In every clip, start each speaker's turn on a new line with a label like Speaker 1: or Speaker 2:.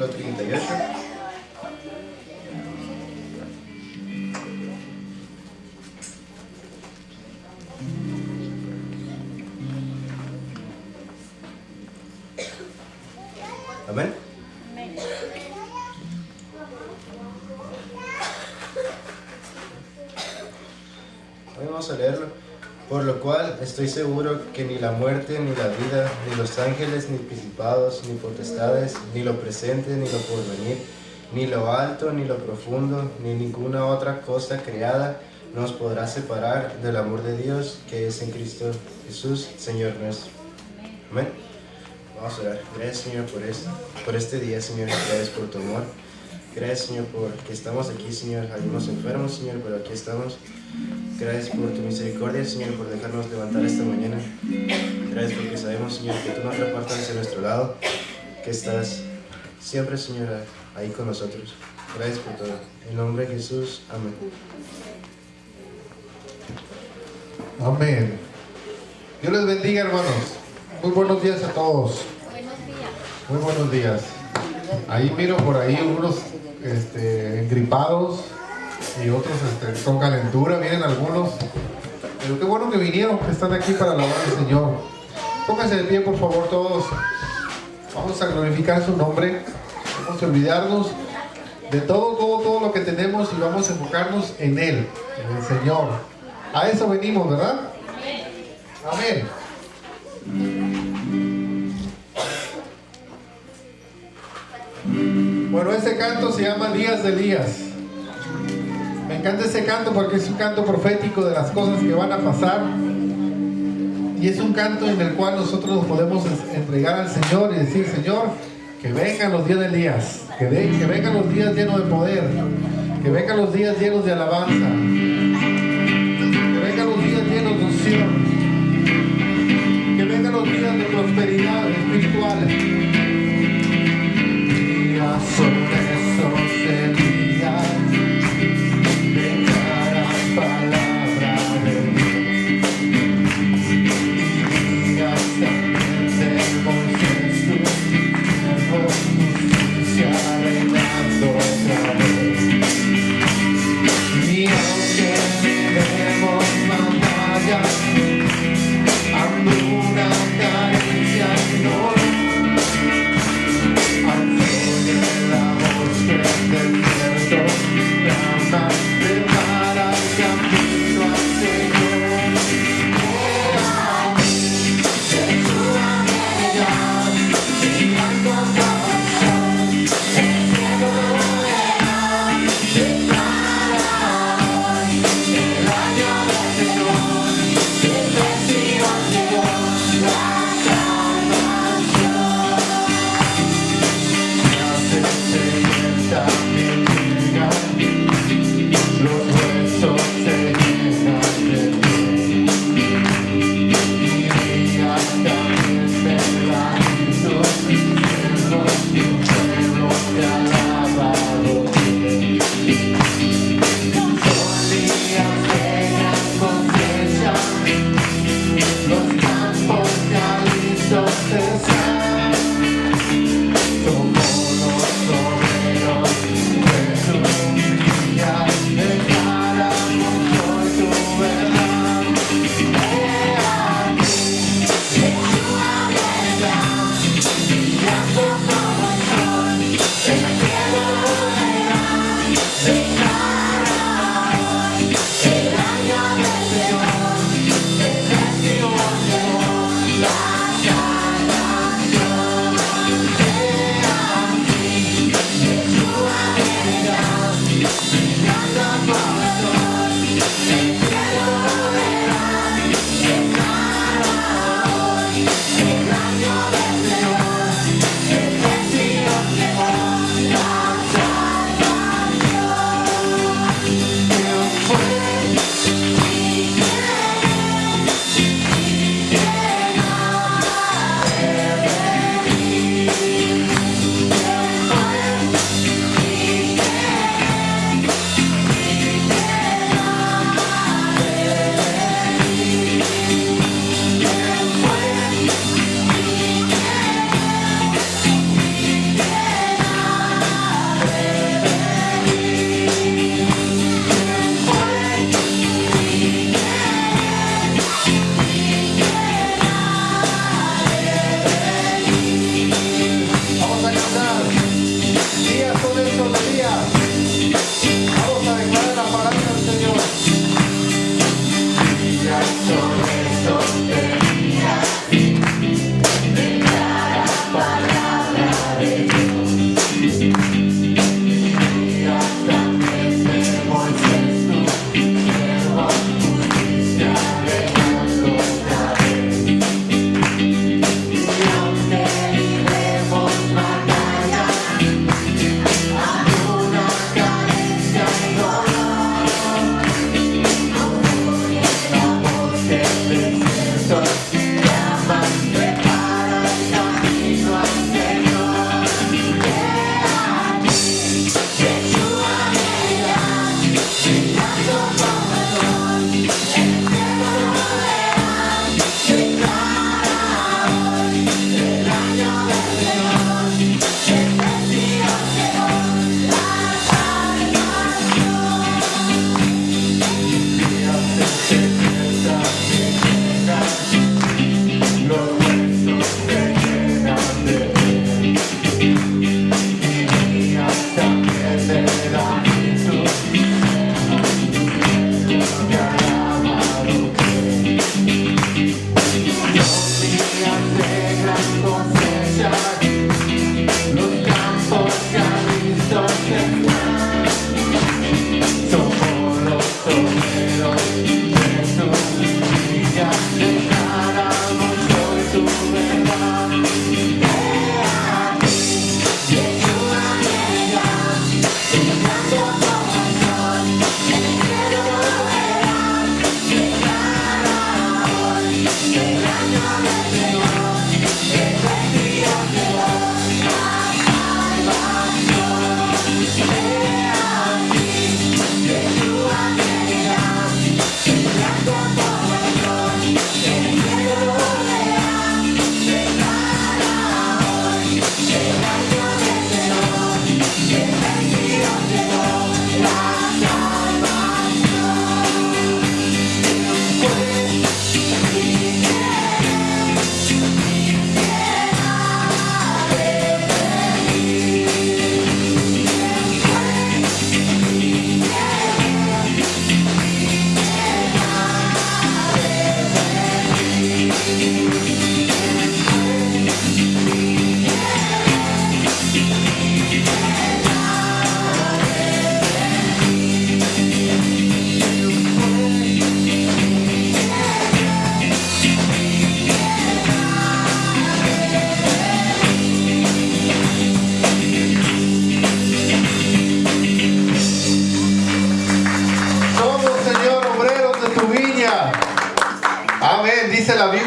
Speaker 1: versículo 38. Amén. Hoy vamos a leerlo. Por lo cual estoy seguro que ni la muerte, ni la vida, ni los ángeles, ni principados, ni potestades, ni lo presente, ni lo porvenir, ni lo alto, ni lo profundo, ni ninguna otra cosa creada nos podrá separar del amor de Dios que es en Cristo Jesús, Señor nuestro. Amén. Vamos a orar. Gracias, Señor, por este día, Señor. Gracias por tu amor. Gracias, Señor, porque estamos aquí, Señor. Algunos enfermos, Señor, pero aquí estamos. Gracias por tu misericordia, Señor, por dejarnos levantar esta mañana. Gracias porque sabemos, Señor, que tú no te apartas de nuestro lado, que estás siempre, Señor, ahí con nosotros. Gracias por todo. En nombre de Jesús. Amén.
Speaker 2: Amén. Dios les bendiga, hermanos. Muy buenos días a todos.
Speaker 3: Buenos días.
Speaker 2: Muy buenos días. Ahí miro por ahí unos engripados y otros con calentura. Vienen algunos. Pero qué bueno que vinieron, que están aquí para alabar al Señor. Pónganse de pie, por favor, todos. Vamos a glorificar su nombre. Vamos a olvidarnos de todo lo que tenemos y vamos a enfocarnos en Él, en el Señor. A eso venimos, ¿verdad? Amén. Bueno, ese canto se llama Días de Elías. Me encanta ese canto porque es un canto profético de las cosas que van a pasar. Y es un canto en el cual nosotros nos podemos entregar al Señor y decir: Señor, que vengan los días de Elías, que vengan los días llenos de poder, que vengan los días llenos de alabanza, que vengan los días llenos de unción, que vengan los días de prosperidad espiritual. Días son esos días de cada palabra de Dios, y días también de Moisés, tu justicia reinando otra vez. Y aunque vivemos batallas, hambruna, carencia y dolor,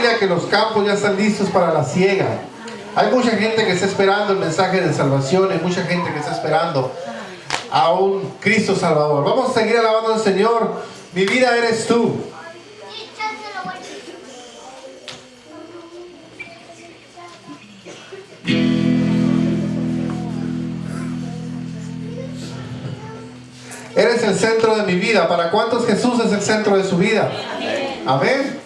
Speaker 2: Biblia que los campos ya están listos para la siega. Hay mucha gente que está esperando el mensaje de salvación. Hay mucha gente que está esperando a un Cristo Salvador. Vamos a seguir alabando al Señor. Mi vida eres tú. Eres el centro de mi vida. ¿Para cuántos Jesús es el centro de su vida? Amén.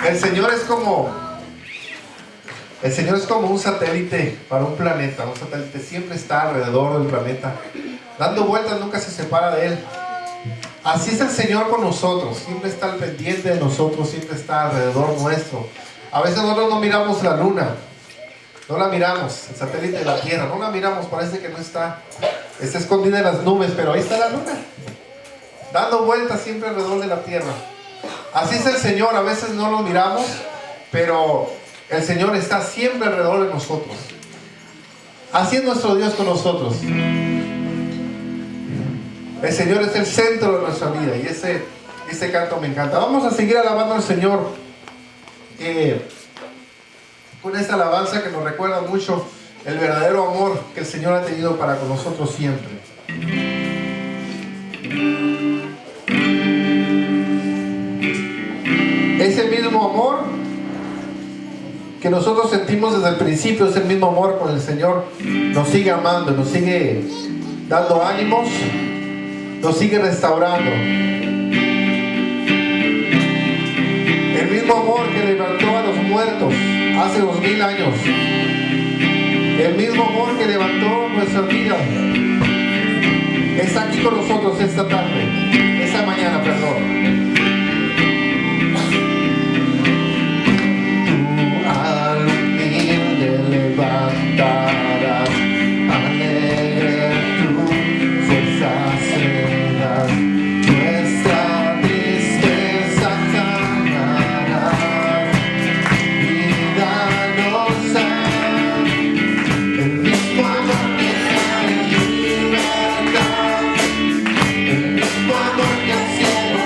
Speaker 2: El Señor es como un satélite para un planeta. Un satélite siempre está alrededor del planeta, dando vueltas, nunca se separa de él. Así es el Señor con nosotros, siempre está al pendiente de nosotros, siempre está alrededor nuestro. A veces nosotros no miramos la luna, no la miramos, el satélite de la Tierra, no la miramos, parece que no está escondida en las nubes, pero ahí está la luna, dando vueltas siempre alrededor de la Tierra. Así es el Señor, a veces no lo miramos, pero el Señor está siempre alrededor de nosotros. Así es nuestro Dios con nosotros. El Señor es el centro de nuestra vida, y ese canto me encanta. Vamos a seguir alabando al Señor con esta alabanza que nos recuerda mucho el verdadero amor que el Señor ha tenido para con nosotros siempre. Ese mismo amor que nosotros sentimos desde el principio, es el mismo amor con el Señor. Nos sigue amando, nos sigue dando ánimos, nos sigue restaurando. El mismo amor que levantó a los muertos hace 2000 años, el mismo amor que levantó nuestra vida, está aquí con nosotros esta tarde, esta mañana, perdón. Levantarás, alegre tu fuerza serás, nuestra tristeza sanarás, vida nos da, el mismo amor que da libertad, el mismo amor que al cielo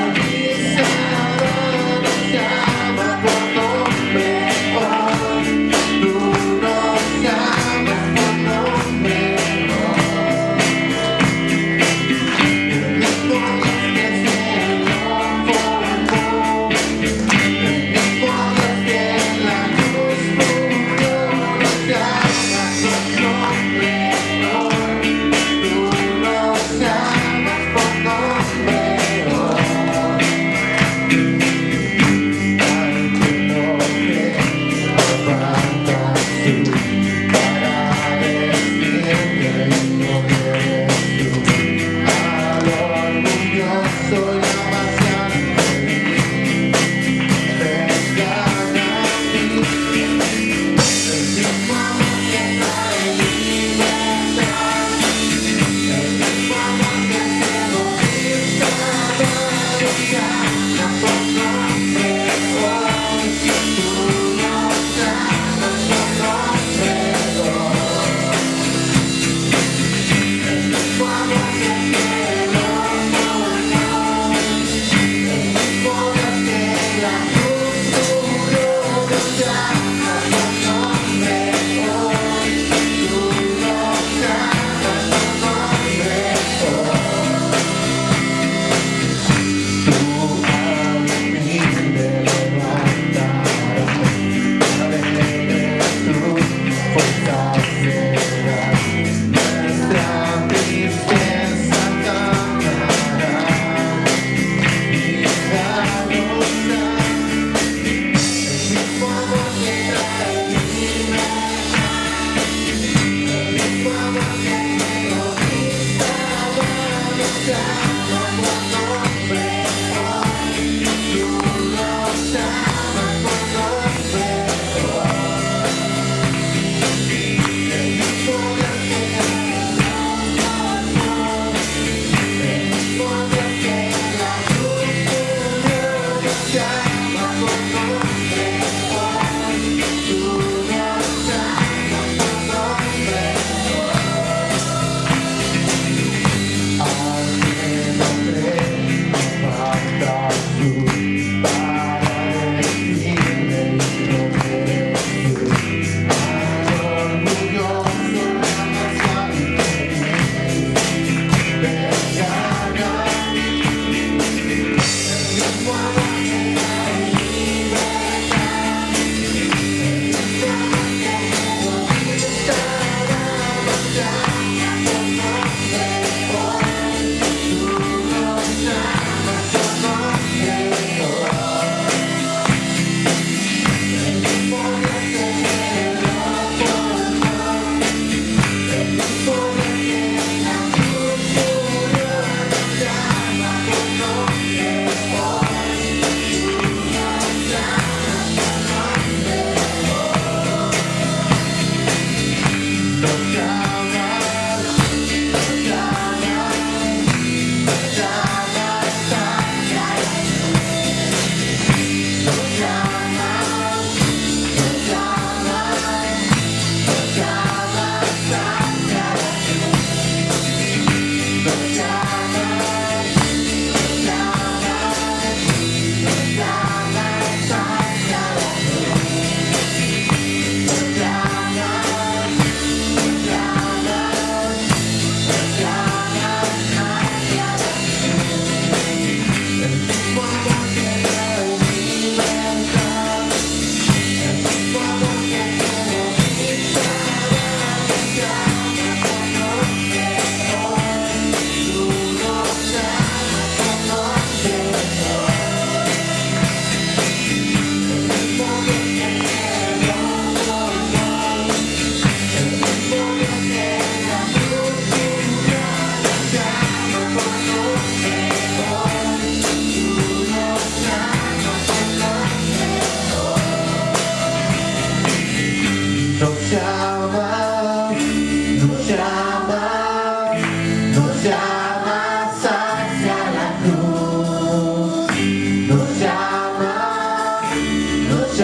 Speaker 2: Nos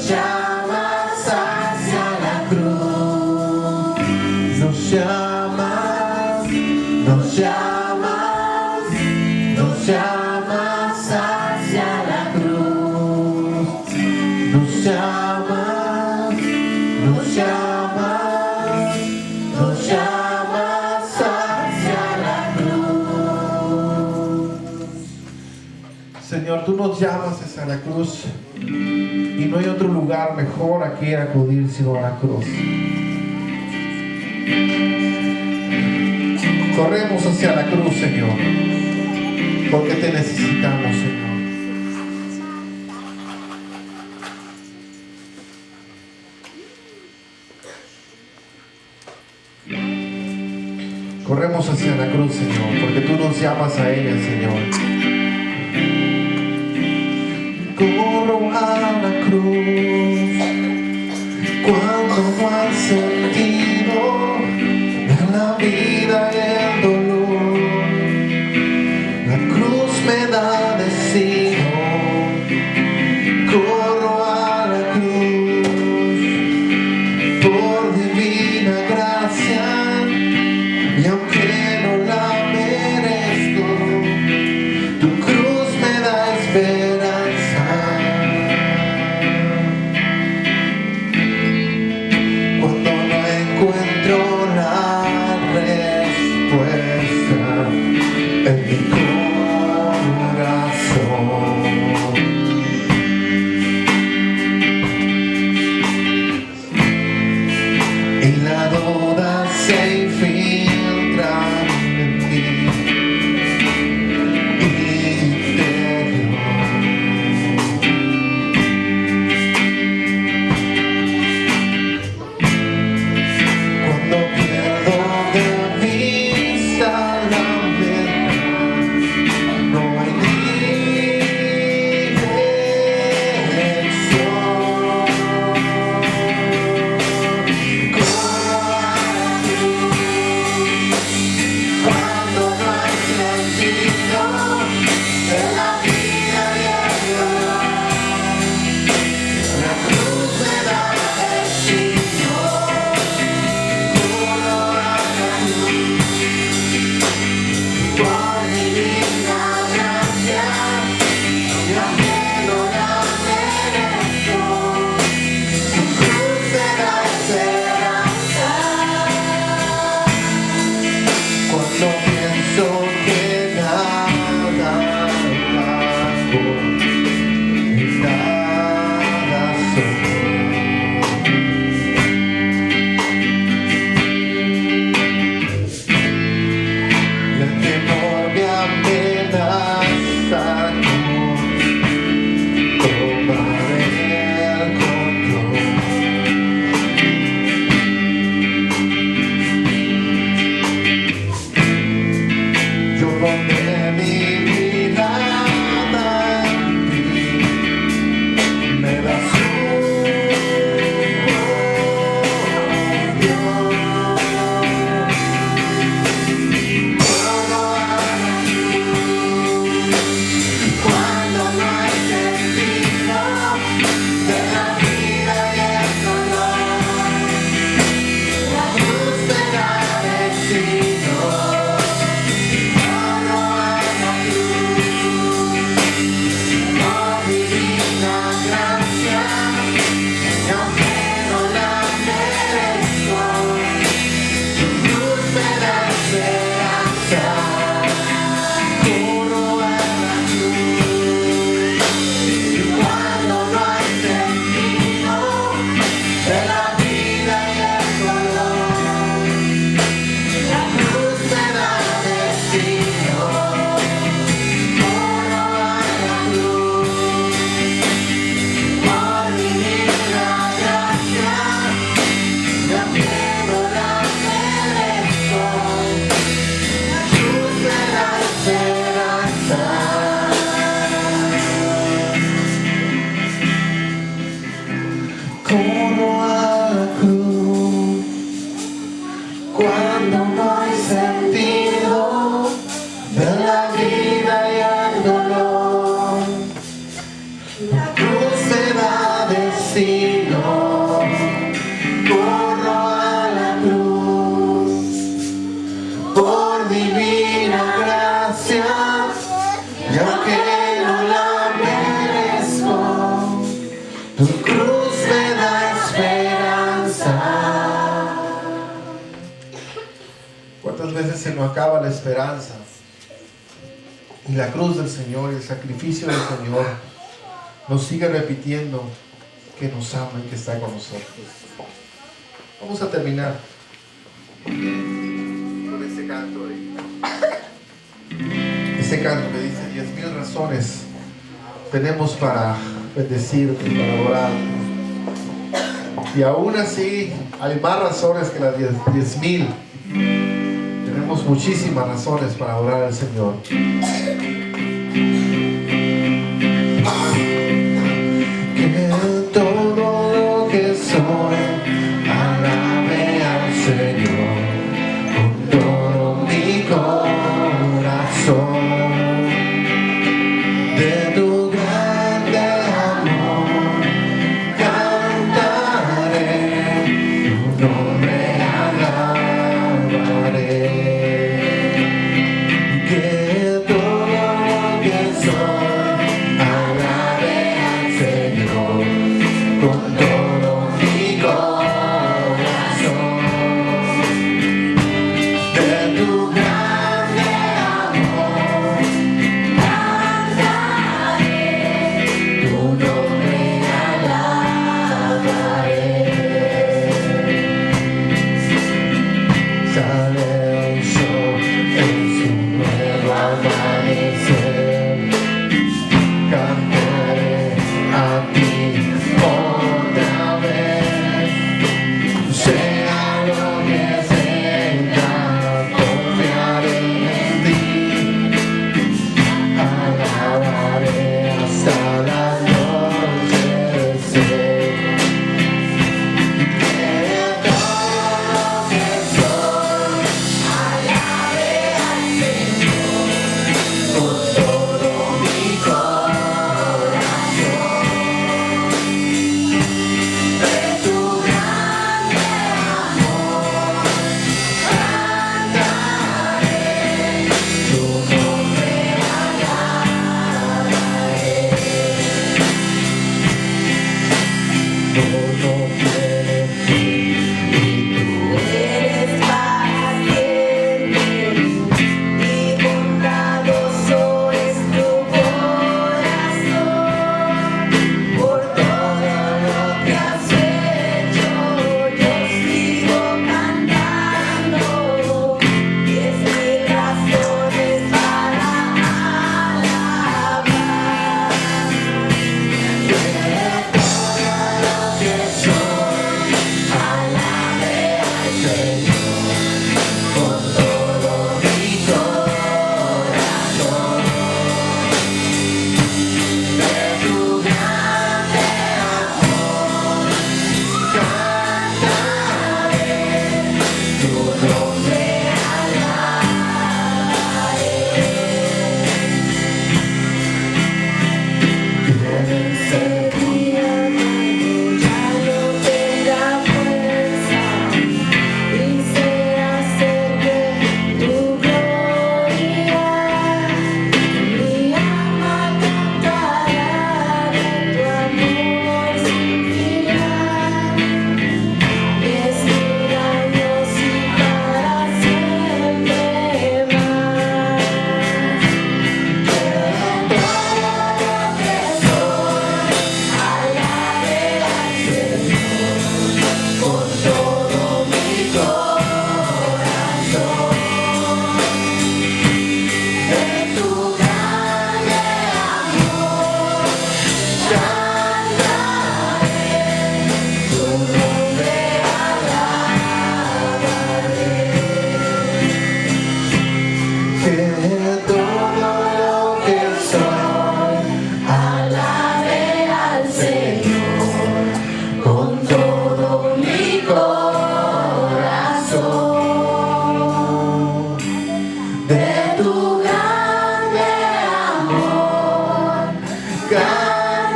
Speaker 2: llamas hacia la cruz. Nos llamas hacia la cruz. Nos llamas hacia la cruz. Señor, tú nos llamas hacia la cruz y no hay otro lugar mejor a que acudir sino a la cruz. Corremos hacia la cruz, Señor, porque te necesitamos, Señor. Corremos hacia la cruz, Señor, porque tú nos llamas a ella, Señor. Corro a la cruz cuando no hay sentido en la vida y el dolor. La cruz me da destino. Corro a la cruz por divina gracia. Y aunque no la merezco, tu cruz me da esperanza. La cruz me da destino. Corro a la cruz por divina gracia, y aunque no la merezco, tu cruz me da esperanza. ¿Cuántas veces se nos acaba la esperanza? Y la cruz del Señor, el sacrificio del Señor, nos sigue repitiendo que nos ama y que está con nosotros. Vamos a terminar con este canto. Este canto que dice: 10,000 razones tenemos para bendecirte, para adorar. Y aún así hay más razones que las 10,000. Tenemos muchísimas razones para adorar al Señor. Que todo lo que soy alabe al Señor con todo mi corazón. De tu grande amor cantaré, tu nombre alabaré. Que todo lo que soy alabe al Señor con todo mi corazón. De tu grande amor cantaré, tu nombre alabaré. Sale el sol en su nuevo amanecer, cantaré a ti otra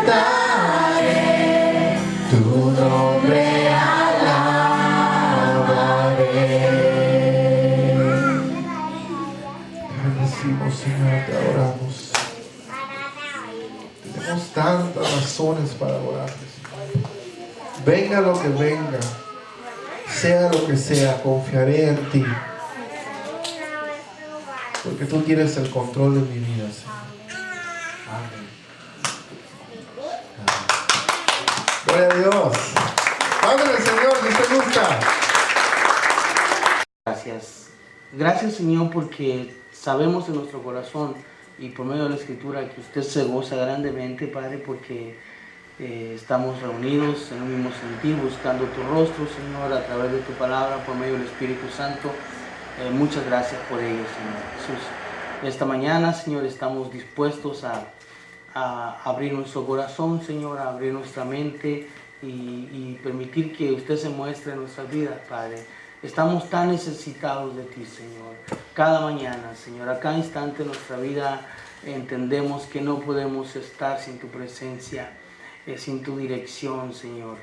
Speaker 2: cantaré, tu nombre alabaré. Te bendecimos, Señor, te adoramos. Tenemos tantas razones para adorarte, Señor. Venga lo que venga, sea lo que sea, confiaré en ti. Porque tú tienes el control de mi vida, Señor. Amén. Gloria a Dios. Padre del Señor, si te gusta.
Speaker 3: Gracias. Gracias, Señor, porque sabemos en nuestro corazón y por medio de la Escritura que usted se goza grandemente, Padre, porque estamos reunidos en un mismo sentir, buscando tu rostro, Señor, a través de tu palabra, por medio del Espíritu Santo. Muchas gracias por ello, Señor Jesús. Esta mañana, Señor, estamos dispuestos a abrir nuestro corazón, Señor, a abrir nuestra mente y permitir que usted se muestre en nuestras vidas, Padre. Estamos tan necesitados de ti, Señor. Cada mañana, Señor, a cada instante de nuestra vida entendemos que no podemos estar sin tu presencia, sin tu dirección, Señor,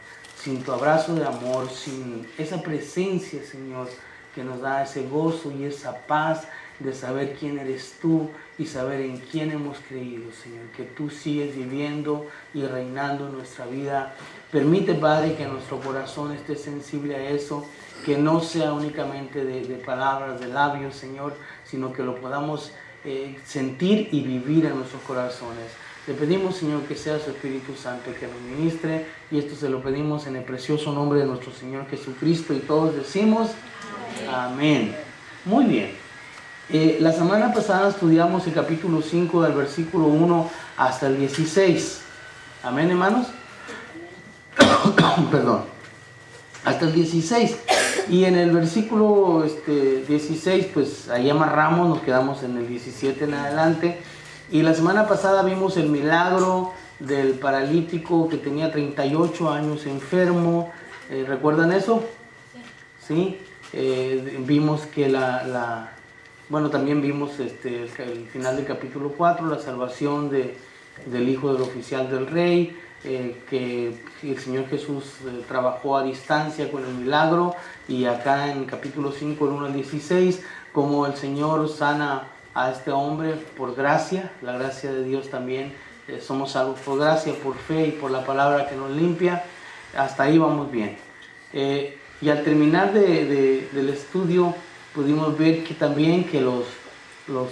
Speaker 3: sin tu abrazo de amor, sin esa presencia, Señor, que nos da ese gozo y esa paz de saber quién eres tú y saber en quién hemos creído, Señor, que tú sigues viviendo y reinando en nuestra vida. Permite, Padre, que nuestro corazón esté sensible a eso, que no sea únicamente de palabras, de labios, Señor, sino que lo podamos sentir y vivir en nuestros corazones. Le pedimos, Señor, que sea su Espíritu Santo que nos ministre, y esto se lo pedimos en el precioso nombre de nuestro Señor Jesucristo, y todos decimos amén. Muy bien. La semana pasada estudiamos el capítulo 5 del versículo 1 hasta el 16. Amén, hermanos. Perdón. Hasta el 16. Y en el versículo 16, pues ahí amarramos, nos quedamos en el 17 en adelante. Y la semana pasada vimos el milagro del paralítico que tenía 38 años enfermo. ¿Recuerdan eso? Sí. Vimos que bueno, también vimos el final del capítulo 4, la salvación del hijo del oficial del rey, que el Señor Jesús trabajó a distancia con el milagro, y acá en el capítulo 5, el 1 al 16, como el Señor sana a este hombre por gracia, la gracia de Dios también, somos salvos por gracia, por fe y por la palabra que nos limpia. Hasta ahí vamos bien. Y al terminar del estudio pudimos ver que también que los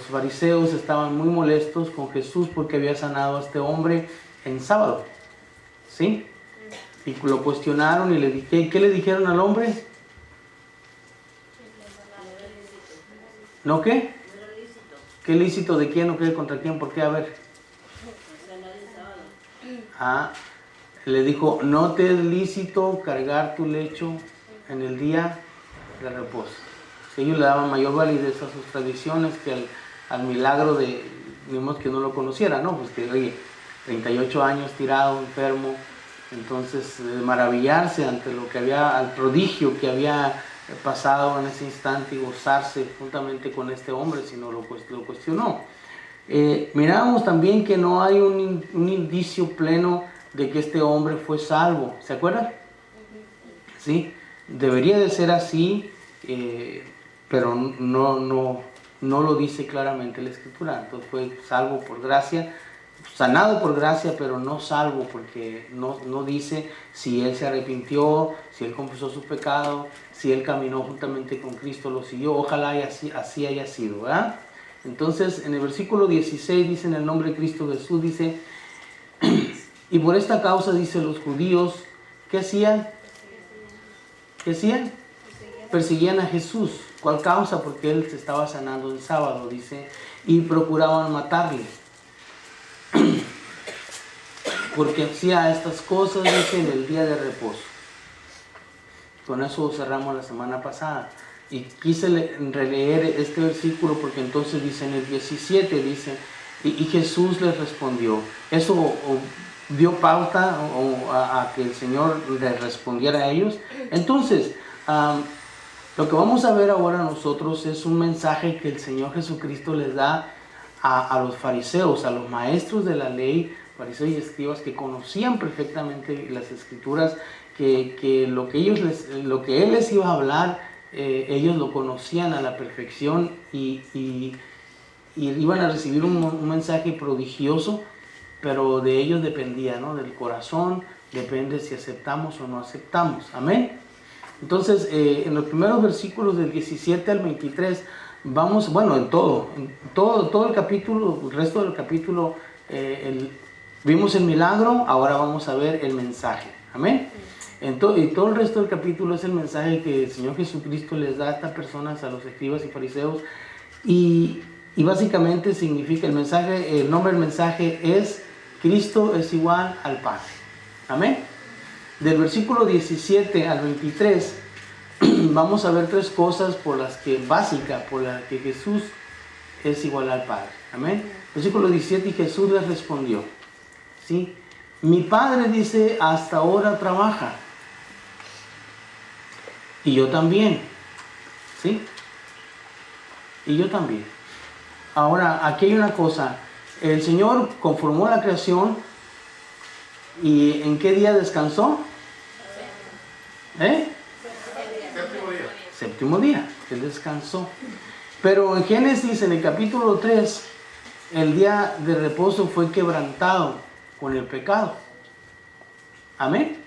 Speaker 3: fariseos estaban muy molestos con Jesús porque había sanado a este hombre en sábado. ¿Sí? Y lo cuestionaron y ¿qué le dijeron al hombre? ¿No qué? ¿Qué lícito de quién o qué contra quién? ¿Por qué? A ver. Le dijo, no te es lícito cargar tu lecho en el día de reposo. Ellos le daban mayor validez a sus tradiciones que al milagro digamos que no lo conociera, ¿no? Pues que, oye, 38 años tirado, enfermo, entonces maravillarse ante al prodigio que había pasado en ese instante y gozarse juntamente con este hombre, sino lo cuestionó. Miramos también que no hay un indicio pleno de que este hombre fue salvo, ¿se acuerdan? Sí, debería de ser así, pero no lo dice claramente la Escritura. Entonces fue salvo por gracia, sanado por gracia, pero no salvo, porque no dice si él se arrepintió, si él confesó su pecado, si él caminó juntamente con Cristo, lo siguió. Ojalá y así haya sido, ¿verdad? Entonces en el versículo 16 dice, en el nombre de Cristo Jesús, dice, y por esta causa, dice, los judíos, ¿qué hacían? ¿Qué hacían? Perseguían a Jesús. ¿Cuál causa? Porque él se estaba sanando el sábado, dice, y procuraban matarle. Porque hacía estas cosas, dice, en el día de reposo. Con eso cerramos la semana pasada. Y quise releer este versículo porque entonces dice en el 17, dice, y Jesús les respondió. Eso dio pauta a que el Señor les respondiera a ellos. Entonces, lo que vamos a ver ahora nosotros es un mensaje que el Señor Jesucristo les da a los fariseos, a los maestros de la ley, fariseos y escribas que conocían perfectamente las escrituras, que lo que él les iba a hablar, ellos lo conocían a la perfección y iban a recibir un mensaje prodigioso, pero de ellos dependía, ¿no? Del corazón, depende si aceptamos o no aceptamos. Amén. Entonces, en los primeros versículos del 17 al 23, vamos, bueno, en todo el capítulo, el resto del capítulo, vimos el milagro, ahora vamos a ver el mensaje. Amén. Y todo el resto del capítulo es el mensaje que el Señor Jesucristo les da a estas personas, a los escribas y fariseos, y básicamente significa el nombre del mensaje es: Cristo es igual al Padre. Amén. Del versículo 17 al 23 vamos a ver tres cosas por las que Jesús es igual al Padre. Amén. Versículo 17: y Jesús les respondió, ¿sí? Mi Padre, dice, hasta ahora trabaja, y yo también, ¿sí? Y yo también. Ahora, aquí hay una cosa. El Señor conformó la creación, ¿y en qué día descansó? Séptimo día. Él descansó. Pero en Génesis, en el capítulo 3, el día de reposo fue quebrantado con el pecado. Amén.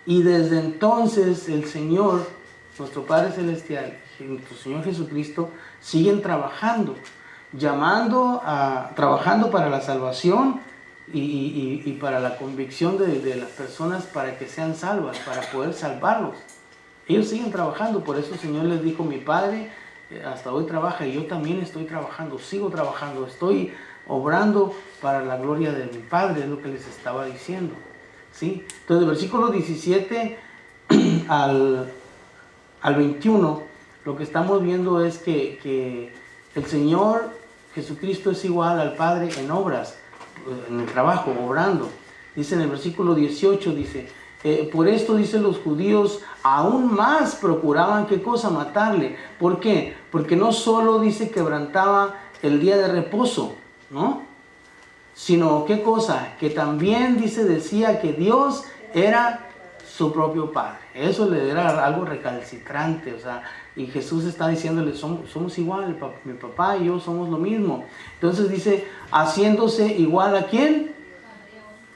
Speaker 3: Y desde entonces el Señor, nuestro Padre Celestial, nuestro Señor Jesucristo, siguen trabajando, trabajando para la salvación y para la convicción de las personas, para que sean salvas, para poder salvarlos. Ellos siguen trabajando. Por eso el Señor les dijo: mi Padre hasta hoy trabaja, y yo también estoy trabajando, sigo trabajando, estoy obrando para la gloria de mi Padre, es lo que les estaba diciendo, ¿sí? Entonces, del versículo 17 al 21, lo que estamos viendo es que el Señor Jesucristo es igual al Padre en obras, en el trabajo, obrando. Dice en el versículo 18, dice, por esto, dicen los judíos, aún más procuraban, ¿qué cosa? Matarle. ¿Por qué? Porque no solo, dice, quebrantaba el día de reposo, ¿no? Sino, ¿qué cosa? Que también, dice, decía que Dios era su propio Padre. Eso le era algo recalcitrante, o sea, y Jesús está diciéndole: somos igual, mi papá y yo somos lo mismo. Entonces dice, haciéndose igual ¿a quién?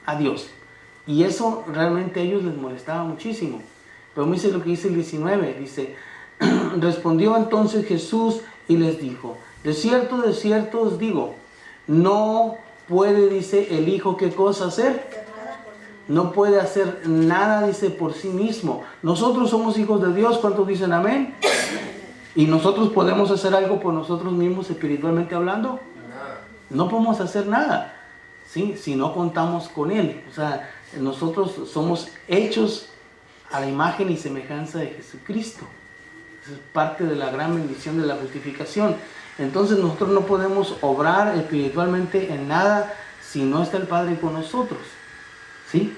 Speaker 3: A Dios. Y eso realmente a ellos les molestaba muchísimo. Pero me dice lo que dice el 19, dice, respondió entonces Jesús y les dijo: de cierto os digo, no puede, dice, el Hijo, ¿qué cosa hacer? No puede hacer nada, dice, por sí mismo. Nosotros somos hijos de Dios. ¿Cuántos dicen amén? ¿Y nosotros podemos hacer algo por nosotros mismos espiritualmente hablando? No podemos hacer nada, ¿sí? Si no contamos con Él. O sea, nosotros somos hechos a la imagen y semejanza de Jesucristo. Esa es parte de la gran bendición de la justificación. Entonces nosotros no podemos obrar espiritualmente en nada si no está el Padre con nosotros, ¿sí?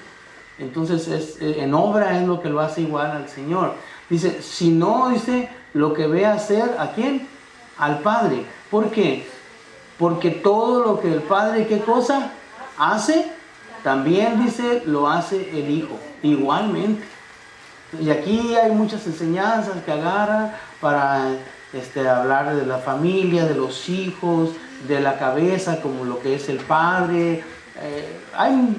Speaker 3: Entonces en obra es lo que lo hace igual al Señor. Dice, si no, dice, lo que ve hacer, ¿a quién? Al Padre. ¿Por qué? Porque todo lo que el Padre, ¿qué cosa? Hace, también, dice, lo hace el Hijo, igualmente. Y aquí hay muchas enseñanzas que agarra para hablar de la familia, de los hijos, de la cabeza, como lo que es el Padre. Hay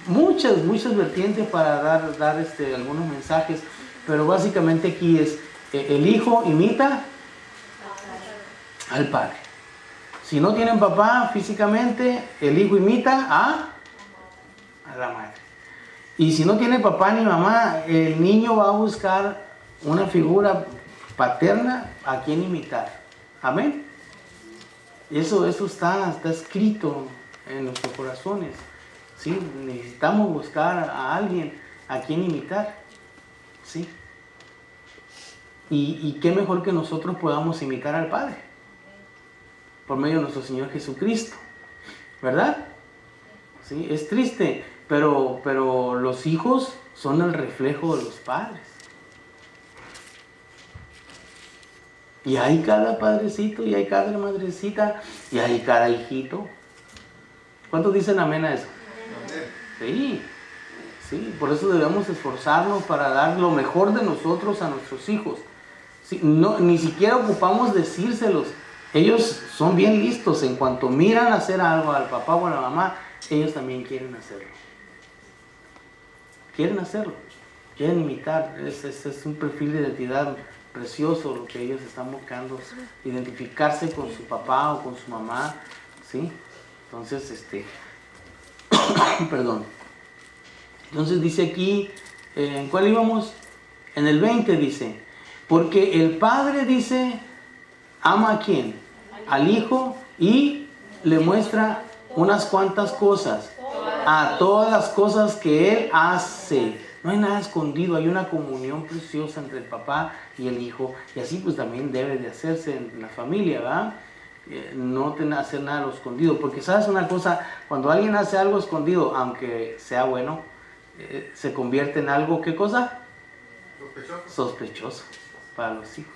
Speaker 3: muchas vertientes para dar algunos mensajes, pero básicamente aquí es el Hijo imita al Padre. Si no tienen papá físicamente, el Hijo imita a la madre. Y si no tiene papá ni mamá, el niño va a buscar una figura paterna a quien imitar. Amén. Eso está escrito en nuestros corazones, ¿sí? Necesitamos buscar a alguien a quien imitar, ¿sí? Y qué mejor que nosotros podamos imitar al Padre por medio de nuestro Señor Jesucristo, ¿verdad? ¿Sí? Es triste, pero los hijos son el reflejo de los padres. Y hay cada padrecito, y hay cada madrecita, y hay cada hijito. ¿Cuántos dicen amén a eso? Sí, sí, por eso debemos esforzarnos para dar lo mejor de nosotros a nuestros hijos. Sí, no, ni siquiera ocupamos decírselos. Ellos son bien listos. En cuanto miran hacer algo al papá o a la mamá, ellos también quieren hacerlo. Quieren hacerlo, quieren imitar. Es un perfil de identidad precioso lo que ellos están buscando, identificarse con su papá o con su mamá, ¿sí? Entonces, perdón. Entonces dice aquí, ¿en cuál íbamos? En el 20 dice, porque el Padre dice, ama a quién? Al Hijo, y le muestra unas cuantas cosas, a todas las cosas que Él hace. No hay nada escondido, hay una comunión preciosa entre el papá y el hijo, y así pues también debe de hacerse en la familia, ¿verdad? No hacer nada a lo escondido, porque sabes una cosa, cuando alguien hace algo escondido, aunque sea bueno, se convierte en algo, ¿qué cosa? Sospechoso para los hijos,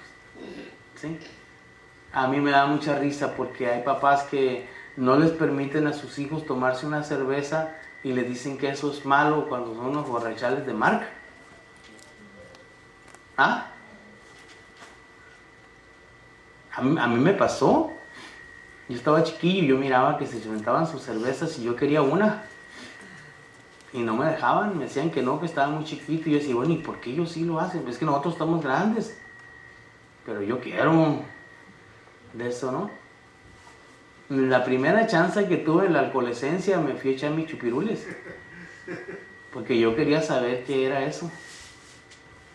Speaker 3: ¿sí? A mí me da mucha risa porque hay papás que no les permiten a sus hijos tomarse una cerveza y le dicen que eso es malo cuando son unos borrachales de marca. ¿Ah? A mí me pasó. Yo estaba chiquillo y yo miraba que se inventaban sus cervezas y yo quería una. Y no me dejaban, me decían que no, que estaba muy chiquito. Y yo decía, bueno, ¿y por qué ellos sí lo hacen? Es que nosotros estamos grandes. Pero yo quiero de eso, ¿no? La primera chance que tuve en la alcoholescencia me fui a echar mis chupirules. Porque yo quería saber qué era eso.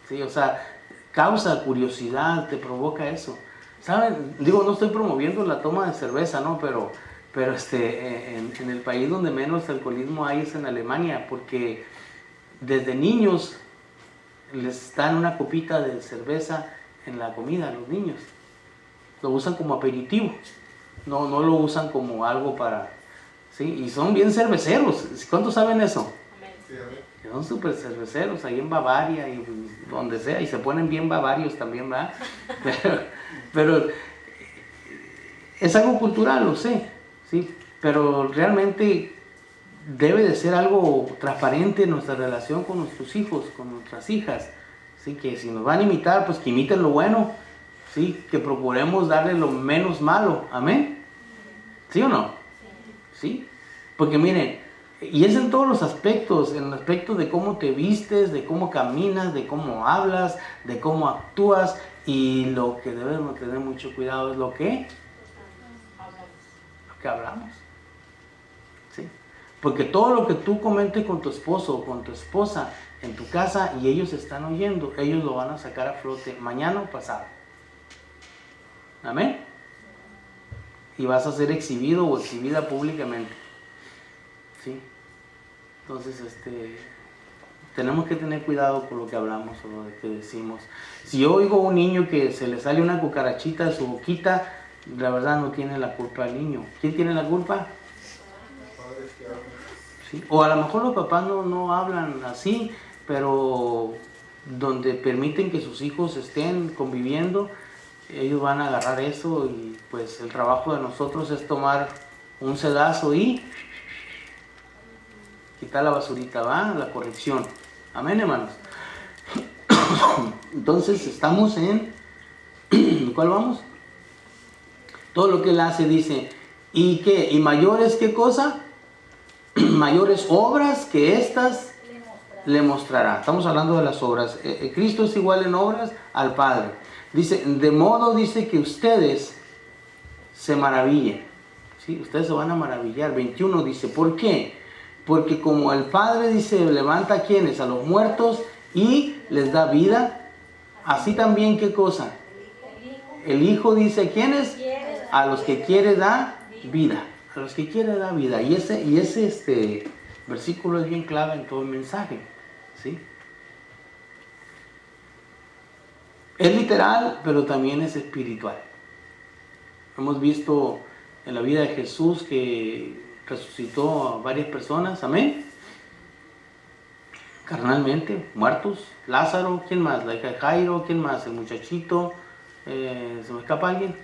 Speaker 3: Sí, o sea, causa curiosidad, te provoca eso. ¿Saben? Digo, no estoy promoviendo la toma de cerveza, ¿no? Pero en el país donde menos alcoholismo hay es en Alemania, porque desde niños les dan una copita de cerveza en la comida a los niños. Lo usan como aperitivo, no lo usan como algo para... ¿sí? Y son bien cerveceros. ¿Cuántos saben eso?
Speaker 4: Sí,
Speaker 3: Son súper cerveceros ahí en Bavaria y donde sea, y se ponen bien bavarios también, ¿verdad? Pero es algo cultural, lo sé, ¿sí? Pero realmente debe de ser algo transparente en nuestra relación con nuestros hijos, con nuestras hijas, ¿sí? Que si nos van a imitar, pues que imiten lo bueno, ¿sí? Que procuremos darle lo menos malo, ¿amén? ¿Sí o no? ¿Sí? Porque miren, y es en todos los aspectos, en el aspecto de cómo te vistes, de cómo caminas, de cómo hablas, de cómo actúas, y lo que debemos tener mucho cuidado es lo que hablamos. ¿Sí? Porque todo lo que tú comentes con tu esposo o con tu esposa en tu casa y ellos están oyendo, ellos lo van a sacar a flote mañana o pasado. ¿Amén? Y vas a ser exhibido o exhibida públicamente. ¿Sí? Entonces, tenemos que tener cuidado con lo que hablamos o lo que decimos. Si yo oigo a un niño que se le sale una cucarachita de su boquita, la verdad no tiene la culpa el niño. ¿Quién tiene la culpa? ¿Sí? O a lo mejor los papás no hablan así, pero donde permiten que sus hijos estén conviviendo, ellos van a agarrar eso, y pues el trabajo de nosotros es tomar un sedazo y quitar la basurita, ¿va? La corrección. Amén, hermanos. Entonces estamos en... ¿cuál vamos? Todo lo que Él hace, dice, ¿y qué? ¿Y mayores qué cosa? Mayores obras que estas le mostrará. Estamos hablando de las obras. Cristo es igual en obras al Padre. Dice, de modo, dice, que ustedes se maravillen. ¿Sí? Ustedes se van a maravillar. 21 dice, ¿por qué? Porque como el Padre, dice, levanta a quienes, a los muertos, y les da vida, así también, ¿qué cosa? El Hijo dice, ¿quiénes? A los que quiere da vida. A los que quiere da vida. Y ese versículo es bien clave en todo el mensaje. ¿Sí? Es literal, pero también es espiritual. Hemos visto en la vida de Jesús que resucitó a varias personas, amén. Carnalmente, muertos. Lázaro, ¿quién más? La hija de Jairo, ¿quién más? El muchachito. ¿Se me escapa alguien?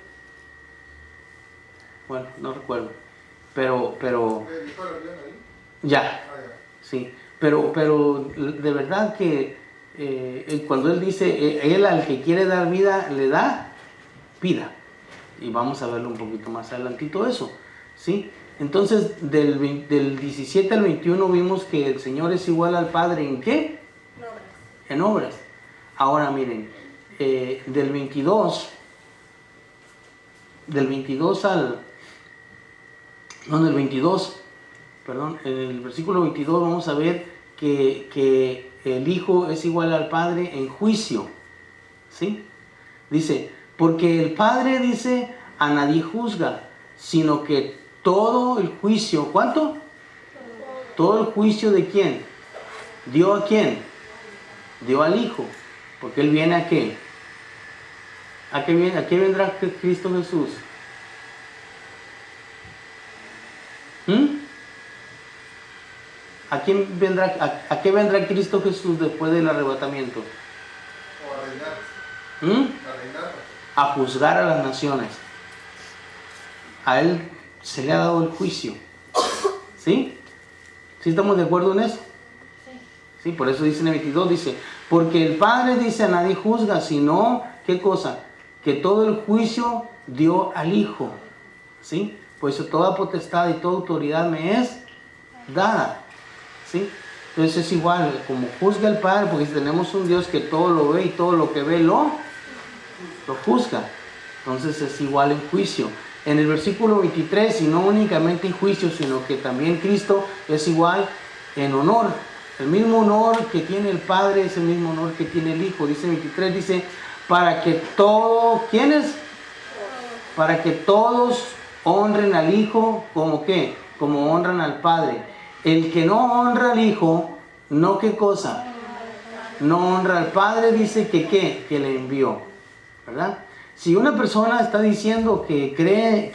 Speaker 3: Bueno, no recuerdo. Pero Ya, sí. Pero de verdad que cuando Él dice, Él al que quiere dar vida, le da vida. Y vamos a verlo un poquito más adelantito eso, ¿sí? Entonces, del 17 al 21 vimos que el Señor es igual al Padre, ¿en qué?
Speaker 4: En obras.
Speaker 3: En obras. Ahora miren, del 22 al... No, del 22, perdón, en el versículo 22 vamos a ver que el Hijo es igual al Padre en juicio, ¿sí? Dice, porque el Padre, dice, a nadie juzga, sino que todo el juicio, ¿cuánto? Todo el juicio de quién, dio a quién, dio al Hijo, porque Él viene a qué, ¿a qué vendrá Cristo Jesús? ¿A qué vendrá Cristo Jesús después del arrebatamiento?
Speaker 2: O a reinar.
Speaker 3: A juzgar a las naciones. A Él se le ha dado el juicio. ¿Sí? ¿Sí estamos de acuerdo en eso? Sí, por eso dice en el 22, dice, porque el Padre, dice, a nadie juzga, sino, ¿qué cosa? Que todo el juicio dio al Hijo. ¿Sí? Por eso toda potestad y toda autoridad me es dada. ¿Sí? Entonces es igual, como juzga el Padre, porque tenemos un Dios que todo lo ve y todo lo que ve lo juzga. Entonces es igual en juicio. En el versículo 23, y no únicamente en juicio, sino que también Cristo es igual en honor. El mismo honor que tiene el Padre es el mismo honor que tiene el Hijo. Dice 23, dice, para que todos, ¿quiénes? Para que todos honren al Hijo, ¿como qué? Como honran al Padre. El que no honra al Hijo, ¿no qué cosa? No honra al Padre, dice que ¿qué? Que le envió, ¿verdad? Si una persona está diciendo que cree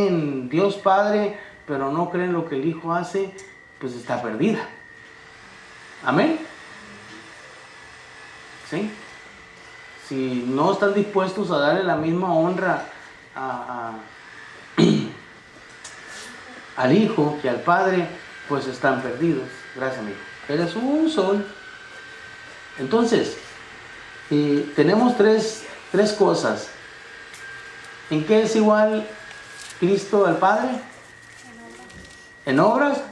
Speaker 3: en Dios Padre, pero no cree en lo que el Hijo hace, pues está perdida. ¿Amén? ¿Sí? Si no están dispuestos a darle la misma honra al Hijo que al Padre, pues están perdidos. Gracias, amigo. Eres un sol. Entonces, tenemos tres cosas. ¿En qué es igual Cristo al Padre? En obras,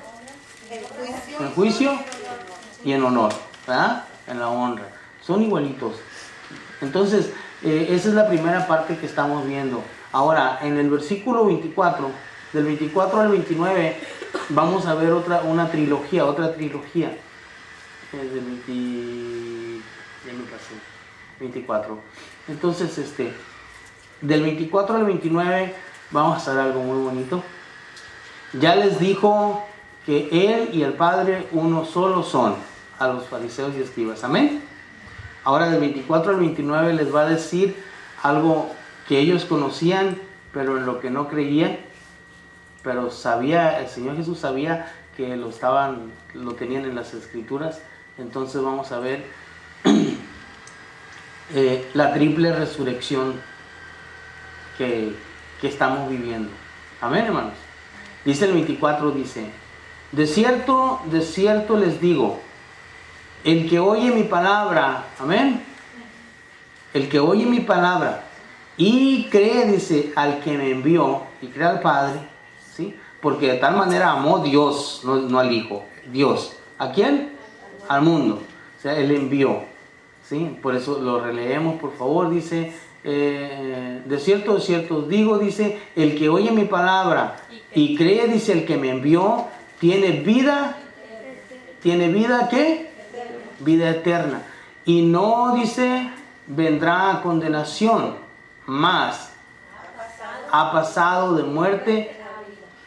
Speaker 3: en juicio y en honor, ¿verdad? En la honra. Son igualitos. Entonces, esa es la primera parte que estamos viendo. Ahora, en el versículo 24, del 24 al 29, vamos a ver otra trilogía. Es del 24. Entonces, del 24 al 29, vamos a hacer algo muy bonito. Ya les dijo que Él y el Padre uno solo son, a los fariseos y escribas. Amén. Ahora del 24 al 29 les va a decir algo que ellos conocían, pero en lo que no creían. Pero el Señor Jesús sabía que lo tenían en las Escrituras. Entonces vamos a ver la triple resurrección que estamos viviendo. Amén, hermanos. Dice el 24, dice, de cierto les digo, el que oye mi palabra, amén, el que oye mi palabra y cree, dice, al que me envió, y cree al Padre, ¿sí? Porque de tal manera amó Dios, no al Hijo, Dios. ¿A quién? Al mundo. O sea, Él envió, ¿sí? Por eso lo releemos, por favor. Dice, de cierto os digo, dice, el que oye mi palabra y cree, dice, el que me envió, tiene vida. ¿Tiene vida qué? Vida eterna. Y no, dice, vendrá a condenación, mas ha pasado de muerte.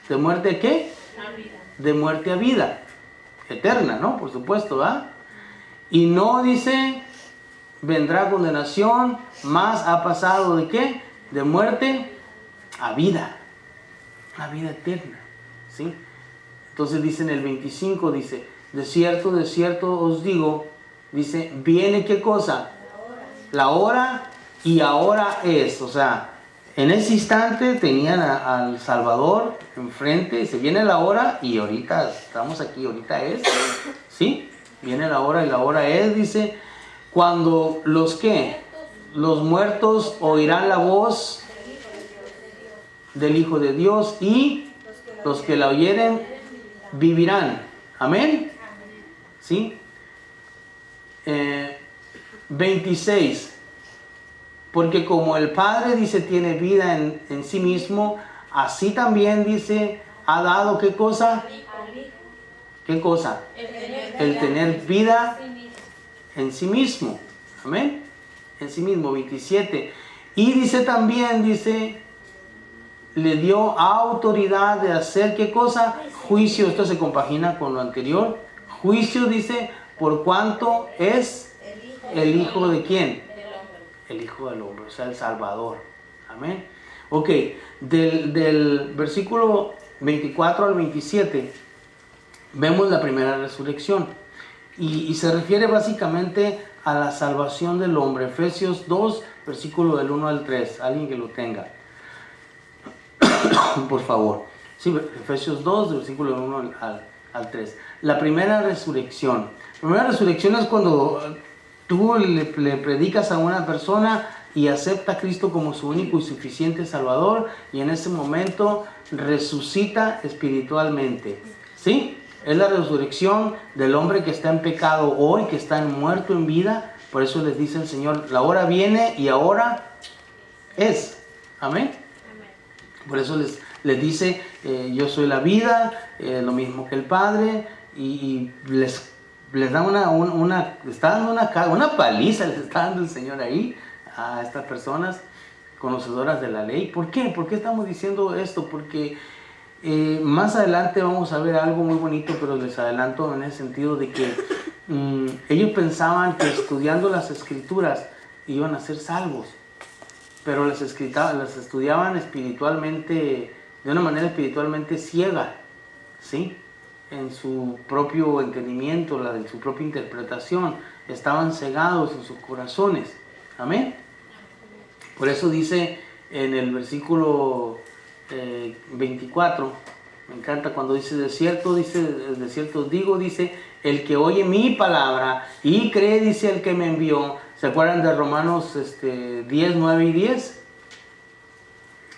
Speaker 3: ¿De muerte a qué? De muerte a vida. Eterna, ¿no? Por supuesto, ¿verdad? Y no, dice, vendrá a condenación, mas ha pasado de qué? De muerte a vida. La vida eterna, ¿sí? Entonces dice en el 25, dice, de cierto os digo, dice, viene ¿qué cosa? La hora y ahora es, o sea, En ese instante tenían al Salvador enfrente, se viene la hora y ahorita estamos aquí, ahorita es, ¿sí? Viene la hora y la hora es, dice, cuando los muertos oirán la voz del Hijo de Dios y los que la oyeren vivirán. Amén. ¿Sí? 26. Porque como el Padre, dice, tiene vida en sí mismo, así también, dice, ha dado, ¿qué cosa? ¿Qué cosa? El tener vida en sí mismo. Amén. En sí mismo. 27. Y dice también, dice, le dio autoridad de hacer, ¿qué cosa? Juicio. Esto se compagina con lo anterior. Juicio, dice, por cuanto es el Hijo de ¿quién? El Hijo del Hombre, o sea, el Salvador. Amén. Ok, del versículo 24 al 27 vemos la primera resurrección y se refiere básicamente a la salvación del hombre. Efesios 2, versículo del 1 al 3, alguien que lo tenga, por favor. Sí, Efesios 2, versículo del 1 al 3. La primera resurrección. La primera resurrección es cuando tú le predicas a una persona y acepta a Cristo como su único y suficiente Salvador, y en ese momento resucita espiritualmente. ¿Sí? Es la resurrección del hombre que está en pecado hoy, que está muerto en vida. Por eso les dice el Señor, la hora viene y ahora es. Amén. Por eso les dice, yo soy la vida, lo mismo que el Padre, y les da está dando una paliza, les está dando el Señor ahí a estas personas conocedoras de la ley. ¿Por qué? ¿Por qué estamos diciendo esto? Porque más adelante vamos a ver algo muy bonito, pero les adelanto en el sentido de que ellos pensaban que estudiando las Escrituras iban a ser salvos, pero las estudiaban espiritualmente, de una manera espiritualmente ciega, ¿sí? En su propio entendimiento, en su propia interpretación, estaban cegados en sus corazones. Amén. Por eso dice en el versículo 24, me encanta cuando dice, de cierto digo, dice, el que oye mi palabra y cree, dice, el que me envió. ¿Se acuerdan de Romanos 10, 9 y 10?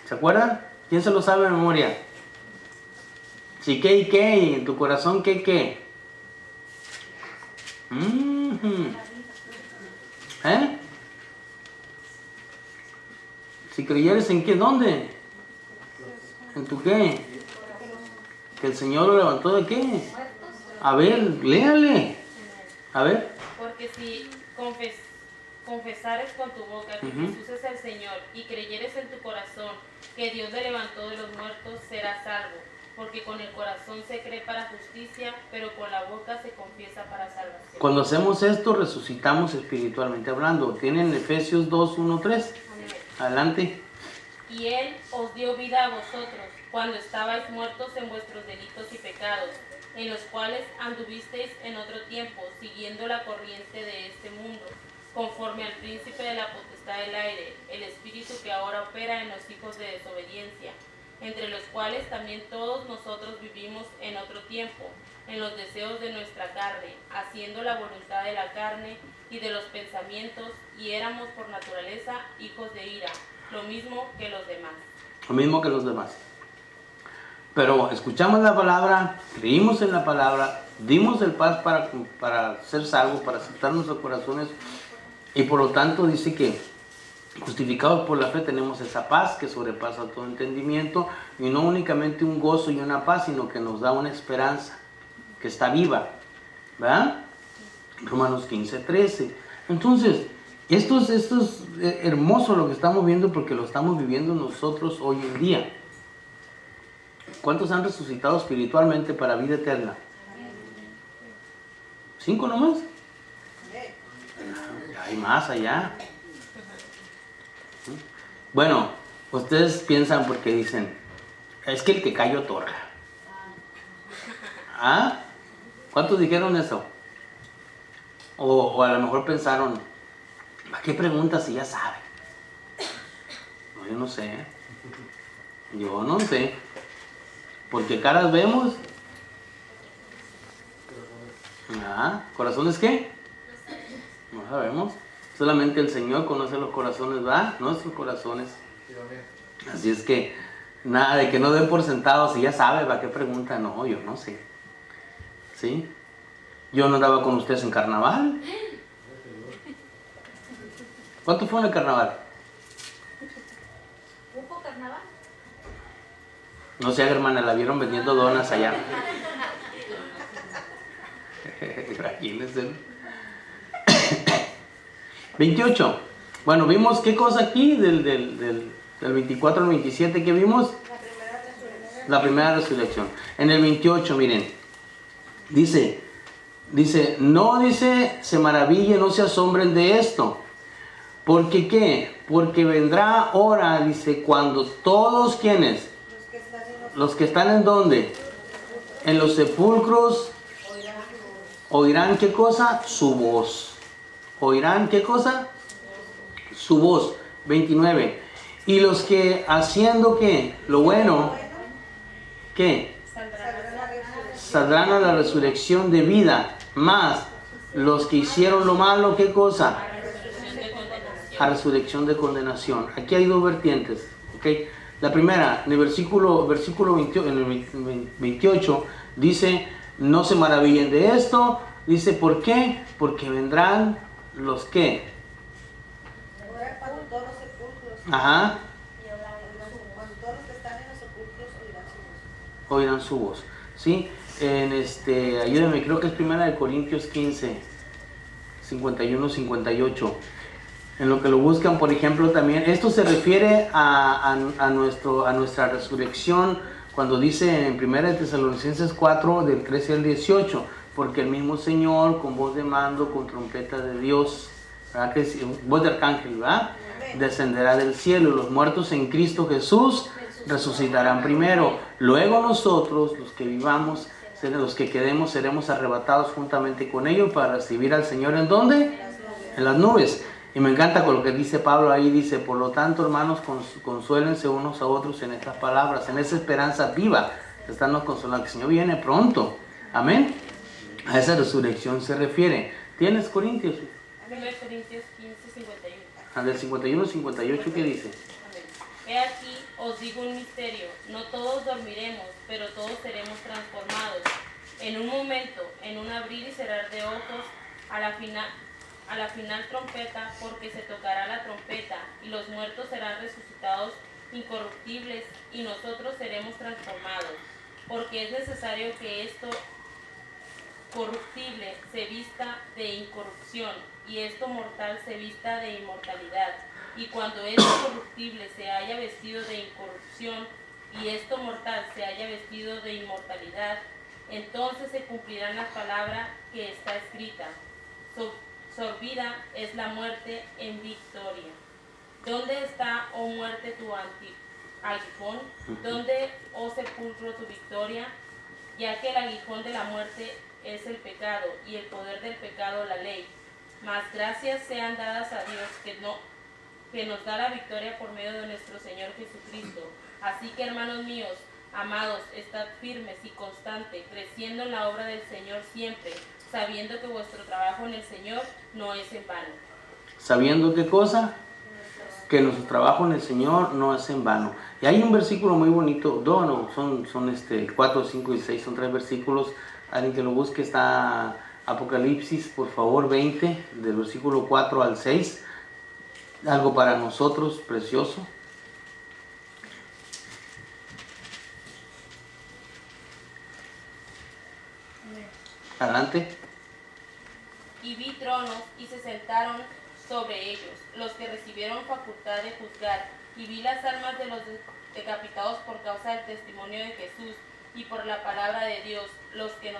Speaker 3: ¿Se acuerdan? ¿Quién se lo sabe de memoria? Sí, ¿qué y qué? ¿Y en tu corazón qué? ¿Eh? Si creyeres en qué, ¿dónde? ¿En tu qué? Que el Señor lo levantó de qué. A ver, léale. A ver.
Speaker 4: Porque si confesares con tu boca que Jesús es el Señor y creyeres en tu corazón que Dios le levantó de los muertos, serás salvo. Porque con el corazón se cree para justicia, pero con la boca se confiesa para salvación.
Speaker 3: Cuando hacemos esto, resucitamos espiritualmente hablando. ¿Tienen Efesios 2, 1, 3? Adelante.
Speaker 4: Y Él os dio vida a vosotros, cuando estabais muertos en vuestros delitos y pecados, en los cuales anduvisteis en otro tiempo, siguiendo la corriente de este mundo, conforme al príncipe de la potestad del aire, el espíritu que ahora opera en los hijos de desobediencia, entre los cuales también todos nosotros vivimos en otro tiempo, en los deseos de nuestra carne, haciendo la voluntad de la carne y de los pensamientos, y éramos por naturaleza hijos de ira, lo mismo que los demás.
Speaker 3: Lo mismo que los demás. Pero escuchamos la palabra, creímos en la palabra, dimos el paso para ser salvos, para aceptar nuestros corazones, y por lo tanto dice que justificados por la fe tenemos esa paz que sobrepasa todo entendimiento, y no únicamente un gozo y una paz, sino que nos da una esperanza que está viva, ¿verdad? Romanos 15, 13. Entonces, esto es hermoso lo que estamos viendo, porque lo estamos viviendo nosotros hoy en día. ¿Cuántos han resucitado espiritualmente para vida eterna? 5 nomás. Hay más allá. Bueno, ustedes piensan porque dicen, es que el que cayó otorga. ¿Ah? ¿Cuántos dijeron eso? O a lo mejor pensaron, ¿para qué preguntas si ya sabe? Yo no sé. Yo no sé. Porque caras vemos. ¿Corazones qué? No sabemos. Solamente el Señor conoce los corazones, ¿va? Nuestros corazones. Así es que nada de que no den por sentado, si ya sabe, ¿va? ¿Qué pregunta? No, yo no sé. ¿Sí? Yo no andaba con ustedes en carnaval. ¿Cuánto fue en el carnaval?
Speaker 5: ¿Hubo carnaval?
Speaker 3: No sé, hermana, la vieron vendiendo donas allá. Imagínense. 28. Bueno, vimos qué cosa aquí del 24 al 27, ¿qué vimos? La primera resurrección. En el 28, miren, dice, no dice, se maravillen, no se asombren de esto. ¿Porque qué? Porque vendrá hora, dice, cuando todos, ¿quiénes? Los que están en ¿dónde? En los sepulcros, oirán ¿qué cosa? Su voz. ¿Oirán qué cosa? Su voz. 29. Y los que haciendo ¿qué? Lo bueno, ¿qué? Saldrán a la resurrección de vida. Más los que hicieron lo malo, ¿qué cosa? A resurrección de condenación. Aquí hay dos vertientes. ¿Okay? La primera, en el versículo 28, dice, no se maravillen de esto. Dice, ¿por qué? Porque vendrán los que.
Speaker 5: Cuando todos los sepulcros.
Speaker 3: Ajá.
Speaker 5: Cuando todos los que están en los sepulcros
Speaker 3: Oirán su voz. ¿Sí? Ayúdenme, creo que es primera de Corintios 15, 51-58. En lo que lo buscan, por ejemplo, también, esto se refiere a nuestra resurrección, cuando dice en 1 Tesalonicenses 4, del 13 al 18, porque el mismo Señor, con voz de mando, con trompeta de Dios, ¿verdad? Voz de arcángel, ¿verdad? Descenderá del cielo, y los muertos en Cristo Jesús resucitarán primero. Luego nosotros, los que vivamos, los que quedemos, seremos arrebatados juntamente con ellos para recibir al Señor. ¿En dónde? En las nubes. Y me encanta con lo que dice Pablo ahí, dice, por lo tanto, hermanos, consuélense unos a otros en estas palabras, en esa esperanza viva, que están consolando, que el Señor viene pronto. Amén. A esa resurrección se refiere. ¿Tienes Corintios?
Speaker 4: 1 Corintios 15, 51.
Speaker 3: Del 51-58, ¿qué dice?
Speaker 4: Amén. He aquí, os digo un misterio, no todos dormiremos, pero todos seremos transformados. En un momento, en un abrir y cerrar de ojos, a la final trompeta, porque se tocará la trompeta, y los muertos serán resucitados incorruptibles, y nosotros seremos transformados. Porque es necesario que esto corruptible se vista de incorrupción, y esto mortal se vista de inmortalidad. Y cuando esto corruptible se haya vestido de incorrupción, y esto mortal se haya vestido de inmortalidad, entonces se cumplirán las palabras que está escrita. Sorbida es la muerte en victoria. ¿Dónde está, oh muerte, tu aguijón? ¿Dónde, oh sepulcro, tu victoria? Ya que el aguijón de la muerte es el pecado, y el poder del pecado la ley. Mas gracias sean dadas a Dios que nos da la victoria por medio de nuestro Señor Jesucristo. Así que, hermanos míos, amados, estad firmes y constantes, creciendo en la obra del Señor siempre, sabiendo que vuestro trabajo en el Señor no es en vano.
Speaker 3: ¿Sabiendo qué cosa? Que nuestro trabajo en el Señor no es en vano. Y hay un versículo muy bonito, son 4, 5 y 6, son 3 versículos. Alguien que lo busque, está Apocalipsis, por favor, 20, del versículo 4 al 6. Algo para nosotros precioso. Adelante.
Speaker 4: Y vi tronos, y se sentaron sobre ellos, los que recibieron facultad de juzgar, y vi las almas de los decapitados por causa del testimonio de Jesús y por la palabra de Dios, los que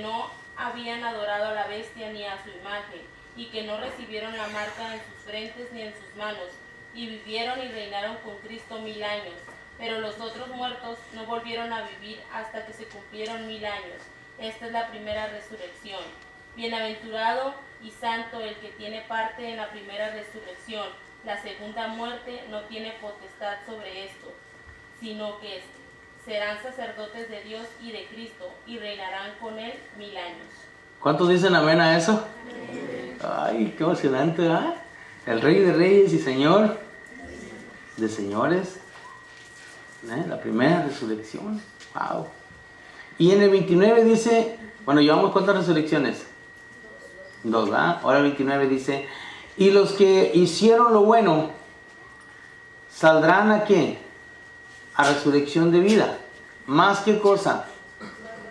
Speaker 4: no habían adorado a la bestia ni a su imagen, y que no recibieron la marca en sus frentes ni en sus manos, y vivieron y reinaron con Cristo 1000 años. Pero los otros muertos no volvieron a vivir hasta que se cumplieron 1000 años. Esta es la primera resurrección. Bienaventurado y santo el que tiene parte en la primera resurrección. La segunda muerte no tiene potestad sobre esto, sino que serán sacerdotes de Dios y de Cristo y reinarán con él 1000 años.
Speaker 3: ¿Cuántos dicen amén a eso? Ay, qué emocionante, ¿verdad? El Rey de Reyes y Señor de Señores. La primera resurrección. Wow. Y en el 29 dice, bueno, llevamos ¿cuántas resurrecciones? 2, ¿verdad? Ahora el 29 dice, y los que hicieron lo bueno saldrán ¿a qué? A resurrección de vida. ¿Más qué cosa?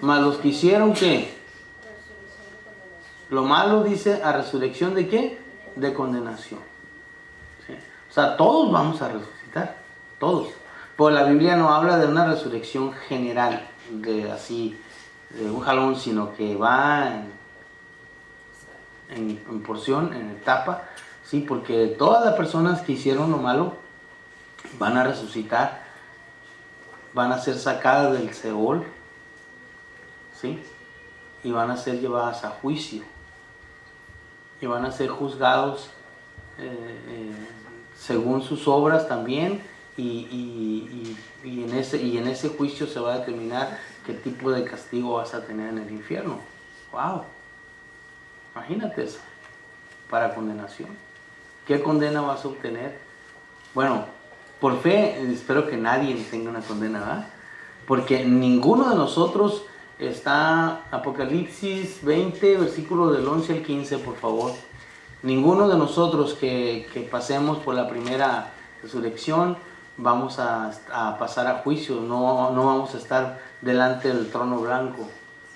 Speaker 3: Más los que hicieron ¿qué? Lo malo dice a resurrección de ¿qué? De condenación. ¿Sí? O sea, todos vamos a resucitar. Todos. Pero la Biblia no habla de una resurrección general, de así, de un jalón, sino que va en porción, en etapa, ¿sí? Porque todas las personas que hicieron lo malo van a resucitar, van a ser sacadas del Seol, ¿sí? Y van a ser llevadas a juicio, y van a ser juzgados según sus obras también, y en ese juicio se va a determinar qué tipo de castigo vas a tener en el infierno. ¡Wow! Imagínate eso, para condenación. ¿Qué condena vas a obtener? Bueno, por fe, espero que nadie tenga una condena, ¿verdad? Porque ninguno de nosotros está, Apocalipsis 20, versículo del 11 al 15, por favor. Ninguno de nosotros que pasemos por la primera resurrección vamos a pasar a juicio, no vamos a estar delante del trono blanco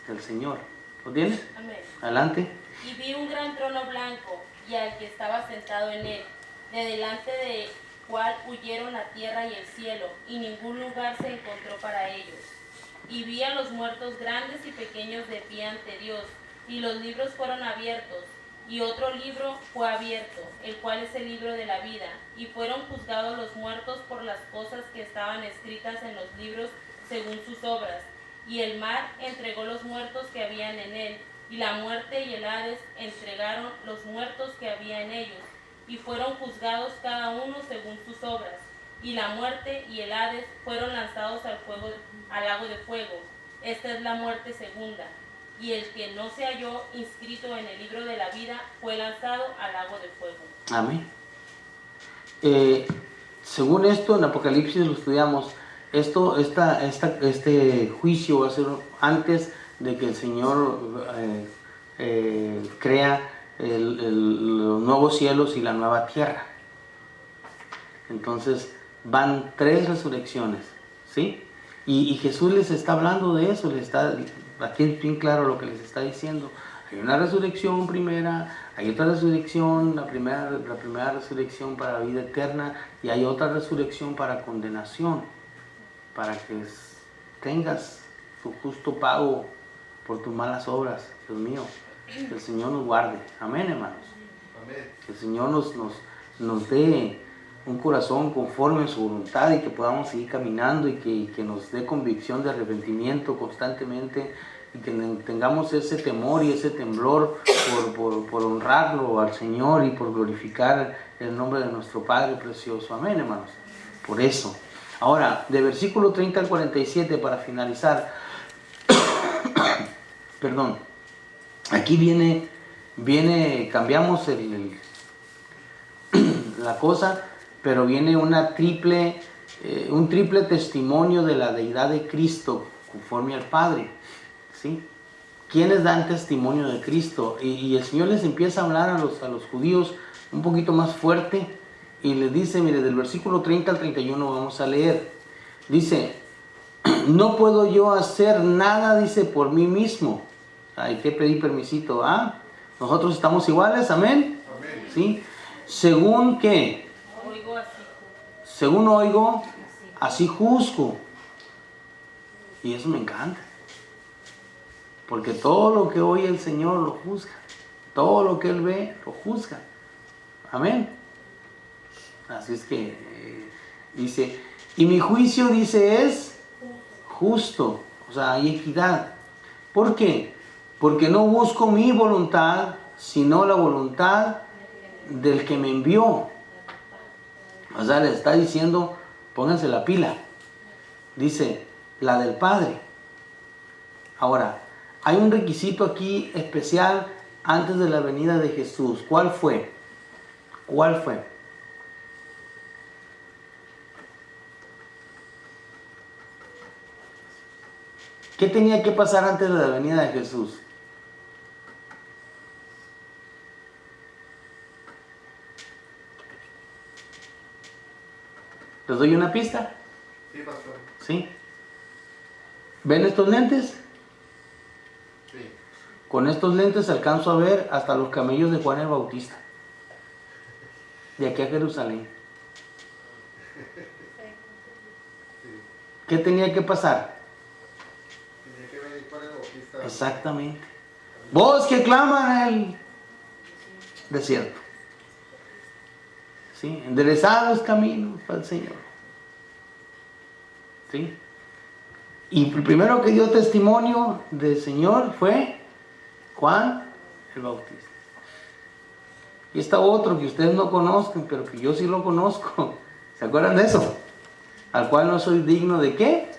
Speaker 3: del Señor. ¿Lo tienes?
Speaker 4: Amén.
Speaker 3: Adelante.
Speaker 4: Y vi un gran trono blanco, y al que estaba sentado en él, de delante del cual huyeron la tierra y el cielo, y ningún lugar se encontró para ellos. Y vi a los muertos grandes y pequeños de pie ante Dios, y los libros fueron abiertos, y otro libro fue abierto, el cual es el libro de la vida, y fueron juzgados los muertos por las cosas que estaban escritas en los libros según sus obras. Y el mar entregó los muertos que habían en él, y la muerte y el Hades entregaron los muertos que había en ellos, y fueron juzgados cada uno según sus obras. Y la muerte y el Hades fueron lanzados al lago de fuego. Esta es la muerte segunda. Y el que no se halló inscrito en el libro de la vida fue lanzado al lago de fuego.
Speaker 3: Amén. Según esto, en Apocalipsis lo estudiamos, este juicio va a ser antes de que el Señor crea los nuevos cielos y la nueva tierra. Entonces van 3 resurrecciones, ¿sí? Y Jesús les está hablando de eso, aquí es bien claro lo que les está diciendo. Hay una resurrección primera, hay otra resurrección, la primera resurrección para vida eterna, y hay otra resurrección para condenación, para que tengas tu justo pago por tus malas obras. Dios mío, que el Señor nos guarde. Amén, hermanos.
Speaker 1: Amén.
Speaker 3: Que el Señor nos dé un corazón conforme a su voluntad, y que podamos seguir caminando, y que nos dé convicción de arrepentimiento constantemente, y que tengamos ese temor y ese temblor por honrarlo al Señor y por glorificar el nombre de nuestro Padre precioso. Amén, hermanos. Por eso. Ahora, de versículo 30 al 47, para finalizar, perdón, aquí cambiamos la cosa, pero viene un triple testimonio de la deidad de Cristo conforme al Padre, ¿sí? ¿Quiénes dan testimonio de Cristo? Y el Señor les empieza a hablar a los judíos un poquito más fuerte, y les dice, mire, del versículo 30 al 31 vamos a leer. Dice, no puedo yo hacer nada, dice, por mí mismo. Hay que pedir permisito, ¿ah? Nosotros estamos iguales, ¿amén?
Speaker 1: Amén.
Speaker 3: ¿Sí? Según ¿qué?
Speaker 4: Oigo así.
Speaker 3: Según oigo, así juzgo. Y eso me encanta. Porque todo lo que oye el Señor lo juzga. Todo lo que Él ve lo juzga. Amén. Así es que dice, y mi juicio, dice, es justo. O sea, hay equidad. ¿Por qué? Porque no busco mi voluntad, sino la voluntad del que me envió. O sea, les está diciendo, pónganse la pila. Dice, la del Padre. Ahora, hay un requisito aquí especial antes de la venida de Jesús. ¿Cuál fue? ¿Cuál fue? ¿Qué tenía que pasar antes de la venida de Jesús? ¿Les doy una pista?
Speaker 2: Sí, pastor.
Speaker 3: ¿Sí? ¿Ven estos lentes?
Speaker 2: Sí.
Speaker 3: Con estos lentes alcanzo a ver hasta los camellos de Juan el Bautista. De aquí a Jerusalén. ¿Qué tenía que pasar?
Speaker 2: Tenía que venir Juan el Bautista.
Speaker 3: Exactamente. Voz que claman en el desierto. ¿Sí? Enderezad los caminos para el Señor. ¿Sí? Y el primero que dio testimonio del Señor fue Juan el Bautista. Y está otro que ustedes no conozcan, pero que yo sí lo conozco. ¿Se acuerdan de eso? Al cual no soy digno de ¿qué?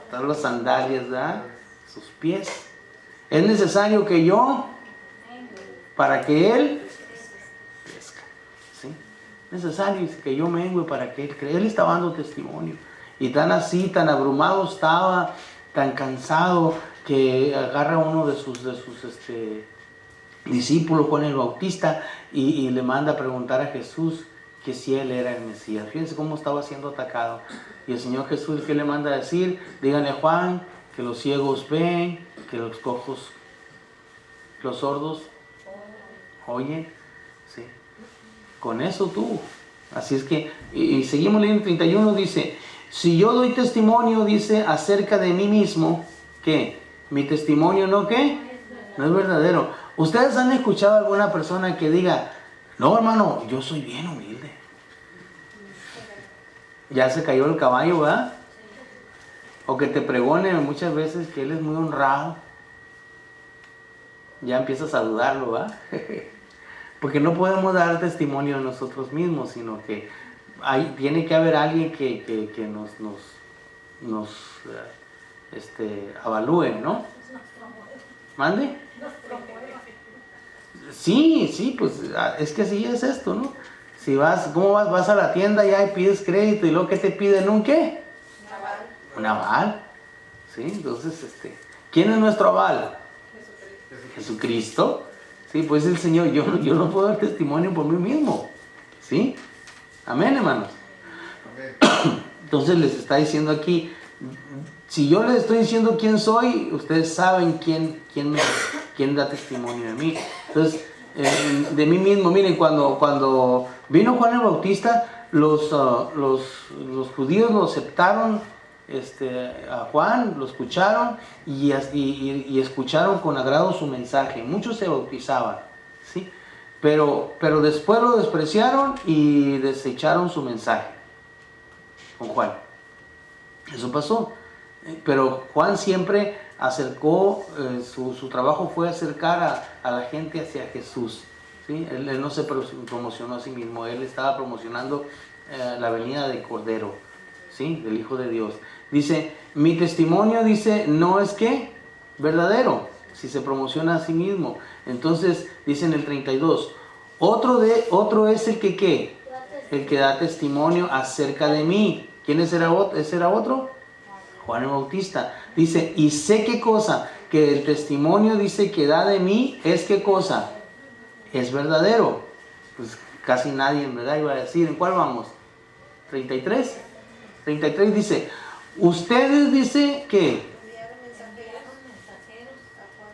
Speaker 3: Atar las sandalias, ¿verdad? Sus pies. Es necesario que yo, para que Él crezca. ¿Sí? Es necesario que yo mengue para que Él crezca. Él estaba dando testimonio. Y tan así, tan abrumado estaba, tan cansado, que agarra uno de sus discípulos, Juan el Bautista, y le manda a preguntar a Jesús que si Él era el Mesías. Fíjense cómo estaba siendo atacado. Y el Señor Jesús, ¿qué le manda a decir? Díganle a Juan que los ciegos ven, que los cojos, los sordos oyen. ¿Sí? Con eso tú. Así es que, y seguimos leyendo 31, dice, si yo doy testimonio, dice, acerca de mí mismo, ¿qué? Mi testimonio no, ¿qué? No es verdadero. ¿Ustedes han escuchado a alguna persona que diga, no, hermano, yo soy bien humilde? Ya se cayó el caballo, ¿verdad? O que te pregone muchas veces que él es muy honrado. Ya empiezas a dudarlo, ¿verdad? Porque no podemos dar testimonio de nosotros mismos, sino que tiene que haber alguien que nos avalúe, ¿no? ¿Mande? Sí, pues es que así es esto, ¿no? Si ¿cómo vas? Vas a la tienda ya y pides crédito y luego ¿qué te piden? ¿Un qué? Un aval. ¿Sí? Entonces, ¿quién es nuestro aval? Jesucristo. Sí, pues el Señor, yo no puedo dar testimonio por mí mismo. ¿Sí? Amén, hermanos. Entonces les está diciendo aquí, si yo les estoy diciendo quién soy, ustedes saben quién da testimonio de mí. Entonces, de mí mismo, miren, cuando vino Juan el Bautista, los judíos lo aceptaron, a Juan, lo escucharon y escucharon con agrado su mensaje. Muchos se bautizaban, ¿sí? Pero después lo despreciaron y desecharon su mensaje con Juan. Eso pasó. Pero Juan siempre acercó, su trabajo fue acercar a la gente hacia Jesús. ¿Sí? Él no se promocionó a sí mismo, él estaba promocionando la venida del Cordero, ¿sí? Del Hijo de Dios. Dice, mi testimonio, dice, no es que verdadero, si se promociona a sí mismo. Entonces, dice en el 32, otro es el que ¿qué? El que da testimonio acerca de mí. ¿Quién era otro? Juan el Bautista. Dice, y sé qué cosa, que el testimonio dice que da de mí, es qué cosa, es verdadero. Pues casi nadie en verdad iba a decir, ¿en cuál vamos? 33. 33 dice, ustedes dice que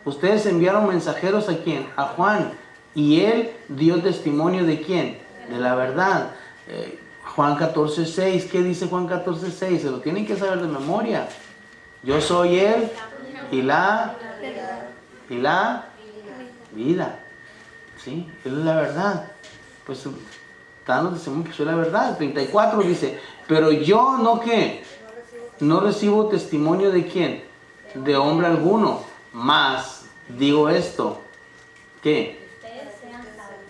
Speaker 3: ustedes enviaron mensajeros a quién? A Juan. Y él dio testimonio de quién? De la verdad. Juan 14:6, ¿qué dice Juan 14:6? Se lo tienen que saber de memoria. Yo soy él y la vida. ¿Sí? Él es la verdad. Pues dando testimonio que soy la verdad. 34 dice, pero yo no ¿qué? No recibo testimonio de quién, de hombre alguno, mas digo esto, ¿qué?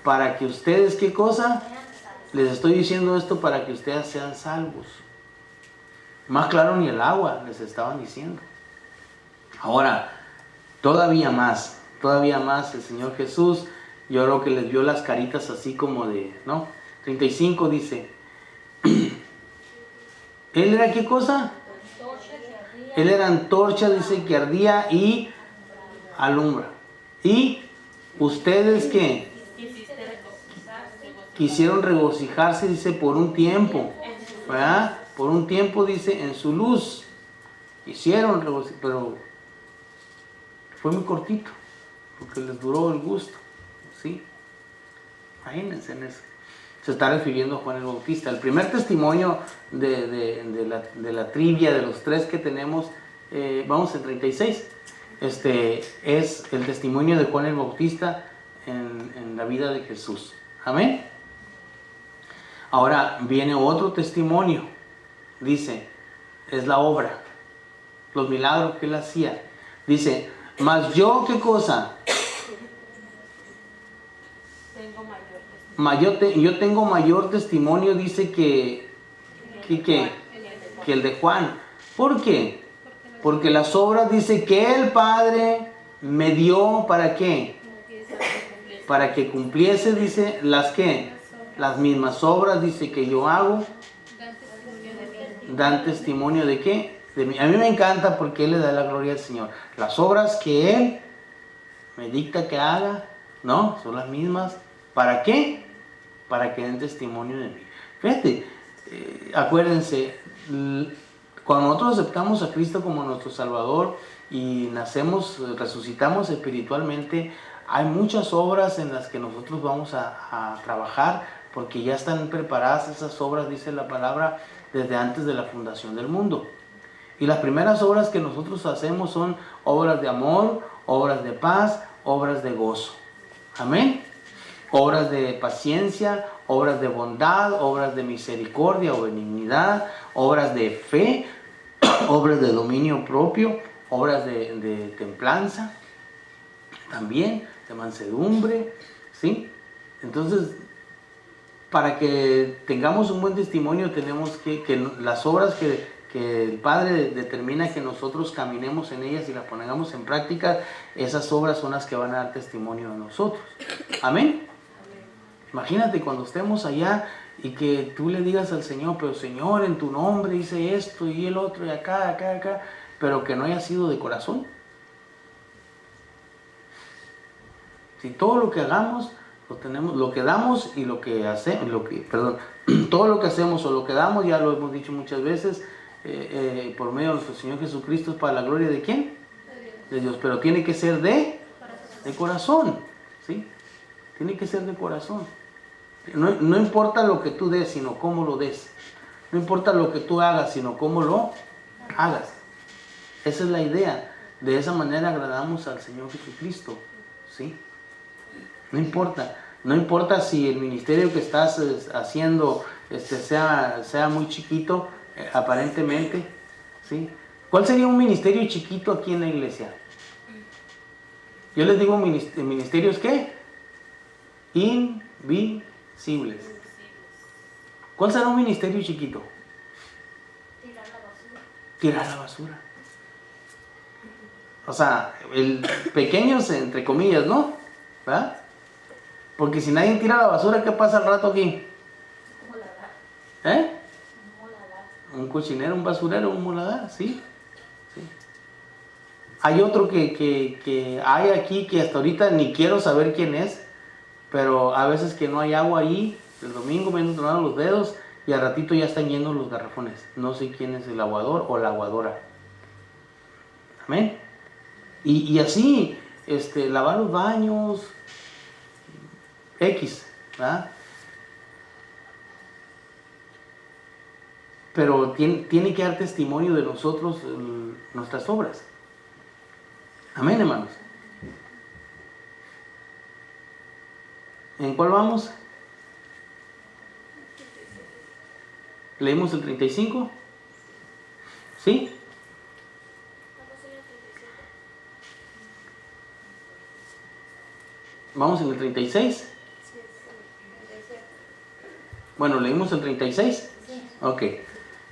Speaker 3: Para que ustedes, ¿qué cosa? Les estoy diciendo esto para que ustedes sean salvos. Más claro ni el agua, les estaban diciendo. Ahora, todavía más el Señor Jesús, yo creo que les vio las caritas así como de, ¿no? 35 dice, ¿él era qué cosa? Él era antorcha, dice, que ardía y alumbra. ¿Y ustedes qué? Quisieron regocijarse, dice, por un tiempo, ¿verdad? Por un tiempo, dice, en su luz. Quisieron regocijarse, pero fue muy cortito, porque les duró el gusto, ¿sí? Imagínense en eso. Se está refiriendo a Juan el Bautista. El primer testimonio de la trivia, de los tres que tenemos, vamos en 36, es el testimonio de Juan el Bautista en la vida de Jesús. Amén. Ahora viene otro testimonio, dice, es la obra, los milagros que él hacía. Dice, mas yo, ¿qué cosa? Yo tengo mayor testimonio, dice que el de Juan. ¿Por qué? Porque las obras, dice, que el Padre me dio, ¿para qué? Para que cumpliese, dice, las que, las mismas obras, dice, que yo hago, dan testimonio de qué, de mí. A mí me encanta porque Él le da la gloria al Señor. Las obras que Él me dicta que haga, ¿no? Son las mismas. ¿Para qué? Para que den testimonio de mí. Fíjate, acuérdense, cuando nosotros aceptamos a Cristo como nuestro Salvador y nacemos, resucitamos espiritualmente, hay muchas obras en las que nosotros vamos a trabajar, porque ya están preparadas esas obras, dice la palabra, desde antes de la fundación del mundo. Y las primeras obras que nosotros hacemos son obras de amor, obras de paz, obras de gozo. Amén. Obras de paciencia, obras de bondad, obras de misericordia o benignidad, obras de fe, obras de dominio propio, obras de templanza, también de mansedumbre, ¿sí? Entonces, para que tengamos un buen testimonio, tenemos que las obras que el Padre determina que nosotros caminemos en ellas y las pongamos en práctica, esas obras son las que van a dar testimonio a nosotros. Amén. Imagínate cuando estemos allá y que tú le digas al Señor, pero Señor, en tu nombre hice esto y el otro y acá, pero que no haya sido de corazón. Si todo lo que hagamos, lo que damos y lo que hacemos, todo lo que hacemos o lo que damos, ya lo hemos dicho muchas veces, por medio de nuestro Señor Jesucristo, es para la gloria de ¿quién? De Dios, pero tiene que ser de corazón, ¿sí? Tiene que ser de corazón. No importa lo que tú des, sino cómo lo des. No importa lo que tú hagas, sino cómo lo hagas. Esa es la idea. De esa manera agradamos al Señor Jesucristo, ¿sí? No importa si el ministerio que estás haciendo sea muy chiquito, aparentemente, ¿sí? ¿Cuál sería un ministerio chiquito aquí en la iglesia? Yo les digo ministerios ¿qué? Invisibles. ¿Cuál será un ministerio chiquito? Tirar la basura. O sea, el pequeños entre comillas, ¿no? ¿Verdad? Porque si nadie tira la basura, ¿qué pasa al rato aquí? Un cochinero, un basurero, un muladar, ¿sí? Hay otro que hay aquí que hasta ahorita ni quiero saber quién es, pero a veces que no hay agua ahí, el domingo me han tronado los dedos y al ratito ya están yendo los garrafones. No sé quién es el aguador o la aguadora. Amén. Y así, lavar los baños, X, ¿verdad? Pero tiene que dar testimonio de nosotros nuestras obras. Amén, hermanos. ¿En cuál vamos? ¿Leímos el 35? ¿Sí? ¿Vamos en el 36? Bueno, ¿leímos el 36? Ok.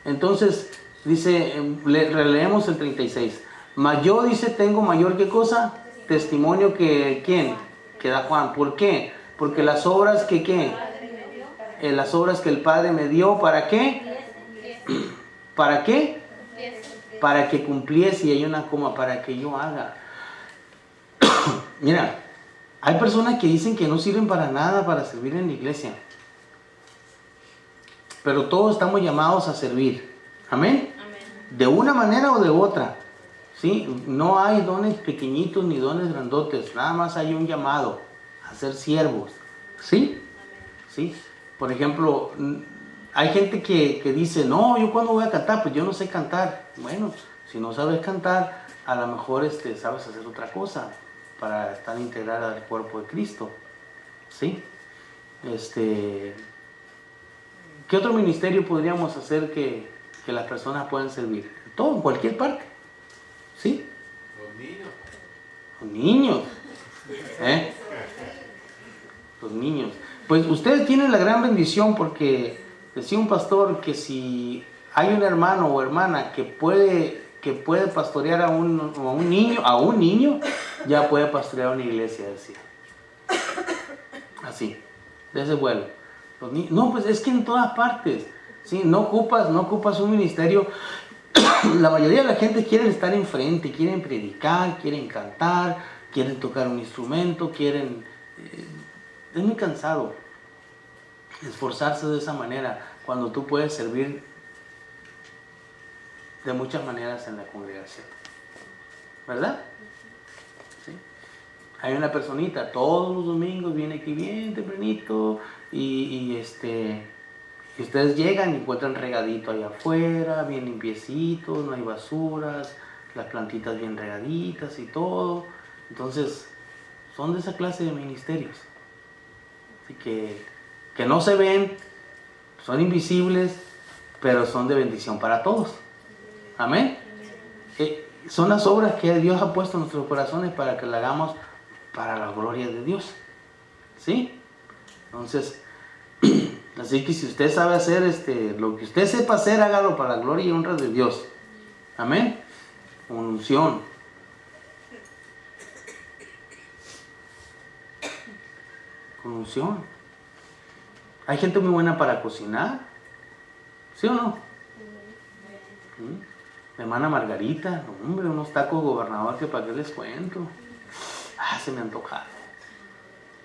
Speaker 3: Entonces, dice, releemos el 36. Mas yo, dice, tengo mayor que cosa, testimonio que ¿quién? Que da Juan. ¿Por qué? Porque las obras que ¿qué? Las obras que el Padre me dio, ¿para qué? ¿Para qué? Para que cumpliese, y hay una coma, para que yo haga. Mira, hay personas que dicen que no sirven para nada para servir en la iglesia. Pero todos estamos llamados a servir. Amén. De una manera o de otra. ¿Sí? No hay dones pequeñitos ni dones grandotes. Nada más hay un llamado a ser siervos. ¿Sí? ¿Sí? Por ejemplo, hay gente que dice, no, ¿yo cuándo voy a cantar? Pues yo no sé cantar. Bueno, si no sabes cantar, a lo mejor sabes hacer otra cosa para estar integrada al cuerpo de Cristo. ¿Sí? ¿Qué otro ministerio podríamos hacer que las personas puedan servir? Todo, en cualquier parte. ¿Sí?
Speaker 6: Los niños.
Speaker 3: Los niños. Los niños. Pues ustedes tienen la gran bendición porque decía un pastor que si hay un hermano o hermana que puede pastorear a un niño, ya puede pastorear una iglesia, decía. Así, de ese vuelo. No, pues es que en todas partes, ¿sí? No ocupas un ministerio. La mayoría de la gente quiere estar enfrente, quieren predicar, quieren cantar, quieren tocar un instrumento, es muy cansado esforzarse de esa manera cuando tú puedes servir de muchas maneras en la congregación, ¿verdad? ¿Sí? Hay una personita todos los domingos viene aquí bien tempranito y ustedes llegan y encuentran regadito allá afuera, bien limpiecito, no hay basuras, las plantitas bien regaditas y todo. Entonces son de esa clase de ministerios. Así que no se ven, son invisibles, pero son de bendición para todos. Amén. Son las obras que Dios ha puesto en nuestros corazones para que las hagamos para la gloria de Dios. ¿Sí? Entonces, así que si usted sabe hacer lo que usted sepa hacer, hágalo para la gloria y honra de Dios. Amén. Con unción. Con unción. Hay gente muy buena para cocinar. ¿Sí o no? Mi hermana Margarita, hombre, unos tacos gobernador que para qué les cuento. Se me antojaron.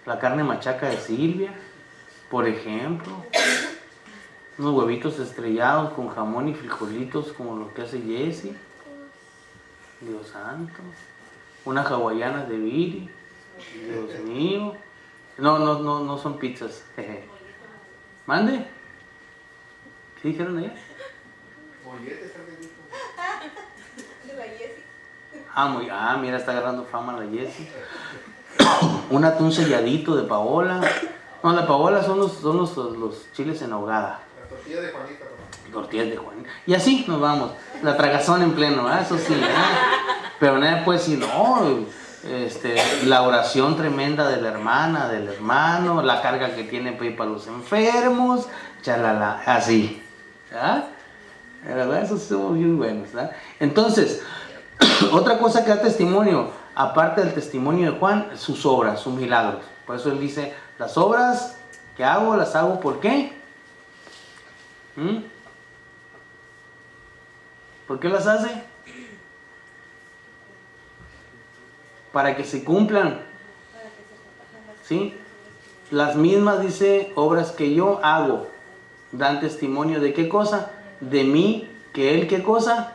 Speaker 3: La carne machaca de Silvia, por ejemplo. Unos huevitos estrellados con jamón y frijolitos como lo que hace Jessie. Dios santo. Unas hawaianas de Viri. Dios mío. No son pizzas. ¿Mande? ¿Qué dijeron allá?
Speaker 6: Molletes, también dijo.
Speaker 5: De la Jessie.
Speaker 3: Mira, está agarrando fama la Jessie. Un atún selladito de Paola. No, la Paola son los chiles en ahogada.
Speaker 6: La tortilla de Juanita, ¿no?
Speaker 3: Tortillas de Juanita. Y así nos vamos. La tragazón en pleno, ¿eh? Eso sí. Pero nadie puede decir, no, la oración tremenda de la hermana, del hermano, la carga que tiene para los enfermos, chalala, así. ¿Ah? La verdad, eso somos bien buenos, ¿verdad? Entonces, otra cosa que da testimonio, aparte del testimonio de Juan, sus obras, sus milagros. Por eso él dice, las obras que hago, las hago ¿por qué? ¿Por qué las hace? Para que se cumplan. ¿Sí? Las mismas, dice, obras que yo hago, dan testimonio de qué cosa, de mí, que él qué cosa,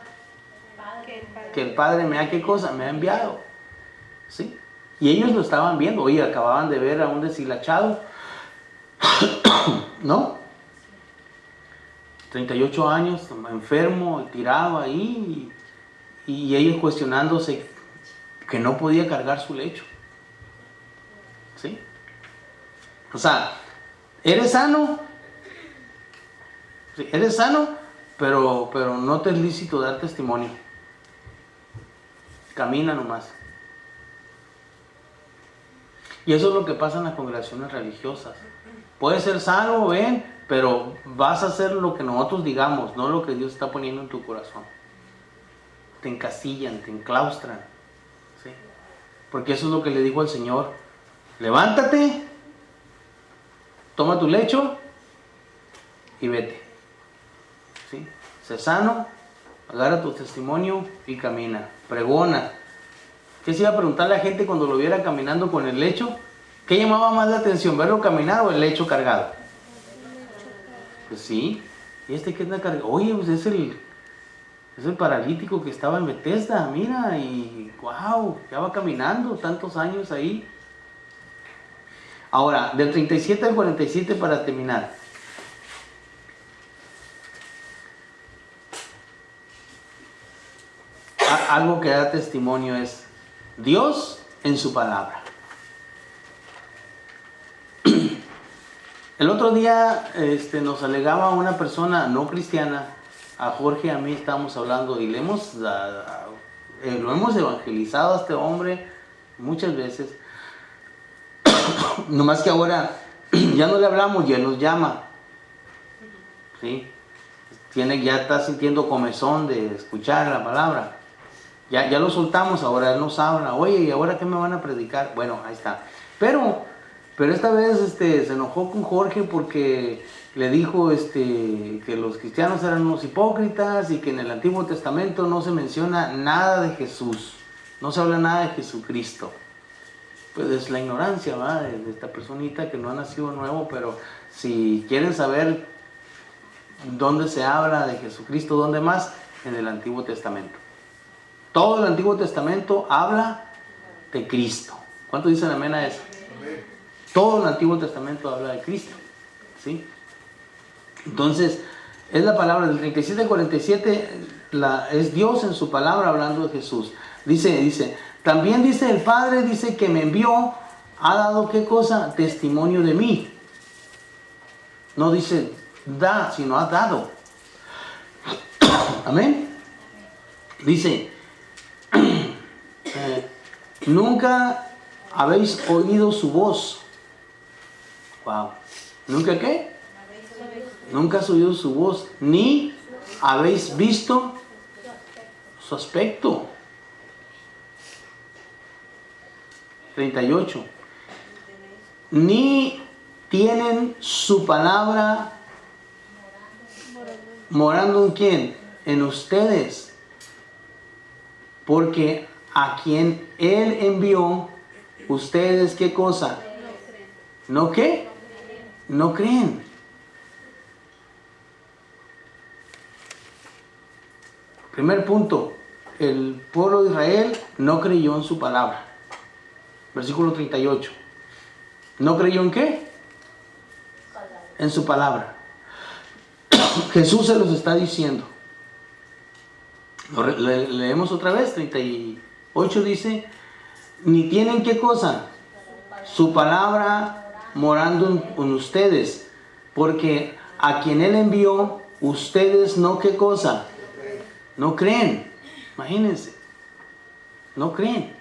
Speaker 3: que el Padre me ha qué cosa, me ha enviado. ¿Sí? Y ellos lo estaban viendo. Oye, acababan de ver a un deshilachado, ¿no? 38 años, enfermo, tirado ahí, y ellos cuestionándose que no podía cargar su lecho. ¿Sí? O sea, eres sano, sí, eres sano, pero no te es lícito dar testimonio. Camina nomás. Y eso es lo que pasa en las congregaciones religiosas. Puedes ser salvo, ven, pero vas a hacer lo que nosotros digamos, no lo que Dios está poniendo en tu corazón. Te encasillan, te enclaustran, ¿sí? Porque eso es lo que le dijo al Señor: levántate, toma tu lecho y vete, ¿sí? Sé sano, agarra tu testimonio y camina, pregona. ¿Qué se iba a preguntar la gente cuando lo viera caminando con el lecho? ¿Qué llamaba más la atención, verlo caminar o el lecho cargado? Pues sí. ¿Y este qué anda cargado? Oye, pues es el paralítico que estaba en Bethesda, mira, y wow, ya va caminando tantos años ahí. Ahora, del 37 al 47 para terminar. Algo que da testimonio es Dios en su palabra. El otro día nos alegaba una persona no cristiana, a Jorge y a mí estábamos hablando y lo hemos evangelizado a este hombre muchas veces. Nomás que ahora ya no le hablamos y él nos llama, ¿sí? Ya está sintiendo comezón de escuchar la palabra. Ya lo soltamos, ahora él nos habla. Oye, ¿y ahora qué me van a predicar? Bueno, ahí está. Pero esta vez se enojó con Jorge porque le dijo que los cristianos eran unos hipócritas y que en el Antiguo Testamento no se menciona nada de Jesús, no se habla nada de Jesucristo. Pues es la ignorancia, ¿verdad? De esta personita que no ha nacido nuevo, pero si quieren saber dónde se habla de Jesucristo, ¿dónde más? En el Antiguo Testamento. Todo el Antiguo Testamento habla de Cristo. ¿Cuántos dicen amén a eso? Amén. Todo el Antiguo Testamento habla de Cristo, ¿sí? Entonces, es la palabra del 37 al 47, es Dios en su palabra hablando de Jesús. Dice, también dice el Padre, dice que me envió, ha dado ¿qué cosa? Testimonio de mí. No dice da, sino ha dado. Amén. Dice, nunca habéis oído su voz. Wow. ¿Nunca qué? Nunca has oído su voz, ni habéis visto su aspecto. 38. Ni tienen su palabra morando en quién? En ustedes. Porque a quien Él envió, ustedes ¿qué cosa? ¿No qué? No creen. Primer punto, el pueblo de Israel no creyó en su palabra. Versículo 38. ¿No creyó en qué? En su palabra. Jesús se los está diciendo. Leemos otra vez, 38 dice, ni tienen qué cosa, su palabra morando en ustedes, porque a quien Él envió, ustedes no qué cosa, no creen. Imagínense, no creen.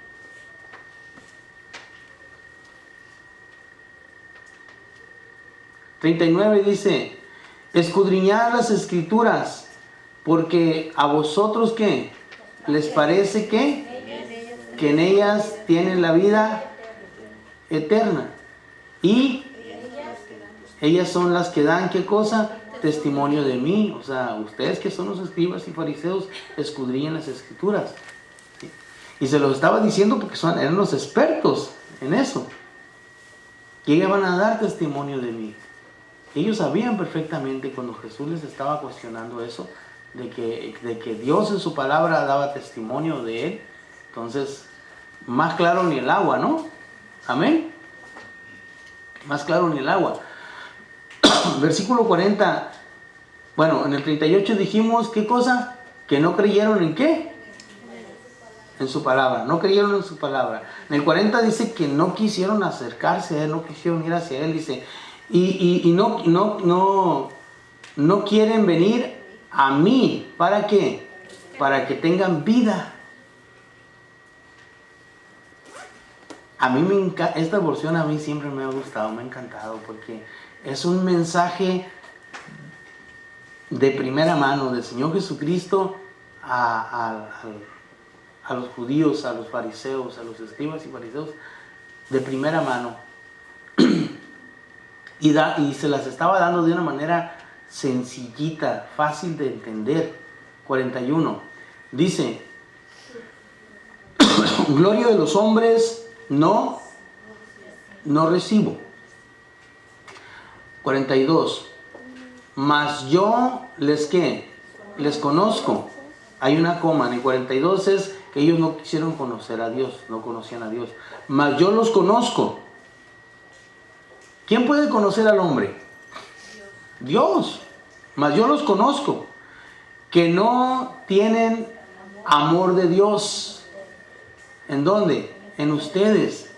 Speaker 3: ...39 dice... escudriñad las escrituras... porque a vosotros ¿qué? ¿Les parece que en ellas tienen la vida eterna? Y ellas son las que dan ¿qué cosa? Testimonio de mí. O sea, ustedes que son los escribas y fariseos, escudriñan las escrituras, ¿sí? Y se los estaba diciendo porque eran los expertos en eso. Y ellas van a dar testimonio de mí. Ellos sabían perfectamente cuando Jesús les estaba cuestionando eso, de que Dios en su palabra daba testimonio de Él. Entonces, más claro ni el agua, ¿no? Amén. Más claro ni el agua. Versículo 40. Bueno, en el 38 dijimos, ¿qué cosa? Que no creyeron en ¿qué? En su palabra. No creyeron en su palabra. En el 40 dice que no quisieron acercarse a Él, no quisieron ir hacia Él, dice. Y no quieren venir a mí. ¿Para qué? Para que tengan vida. A mí esta porción a mí siempre me ha gustado, me ha encantado, porque es un mensaje de primera mano del Señor Jesucristo a los judíos, a los fariseos, a los escribas y fariseos, de primera mano. Y se las estaba dando de una manera sencillita, fácil de entender. 41. Dice, gloria de los hombres no recibo. 42. Mas yo les conozco. Hay una coma. En el 42 es que ellos no quisieron conocer a Dios, no conocían a Dios. Mas yo los conozco. ¿Quién puede conocer al hombre? Dios. Mas yo los conozco, que no tienen amor de Dios. ¿En dónde? En ustedes.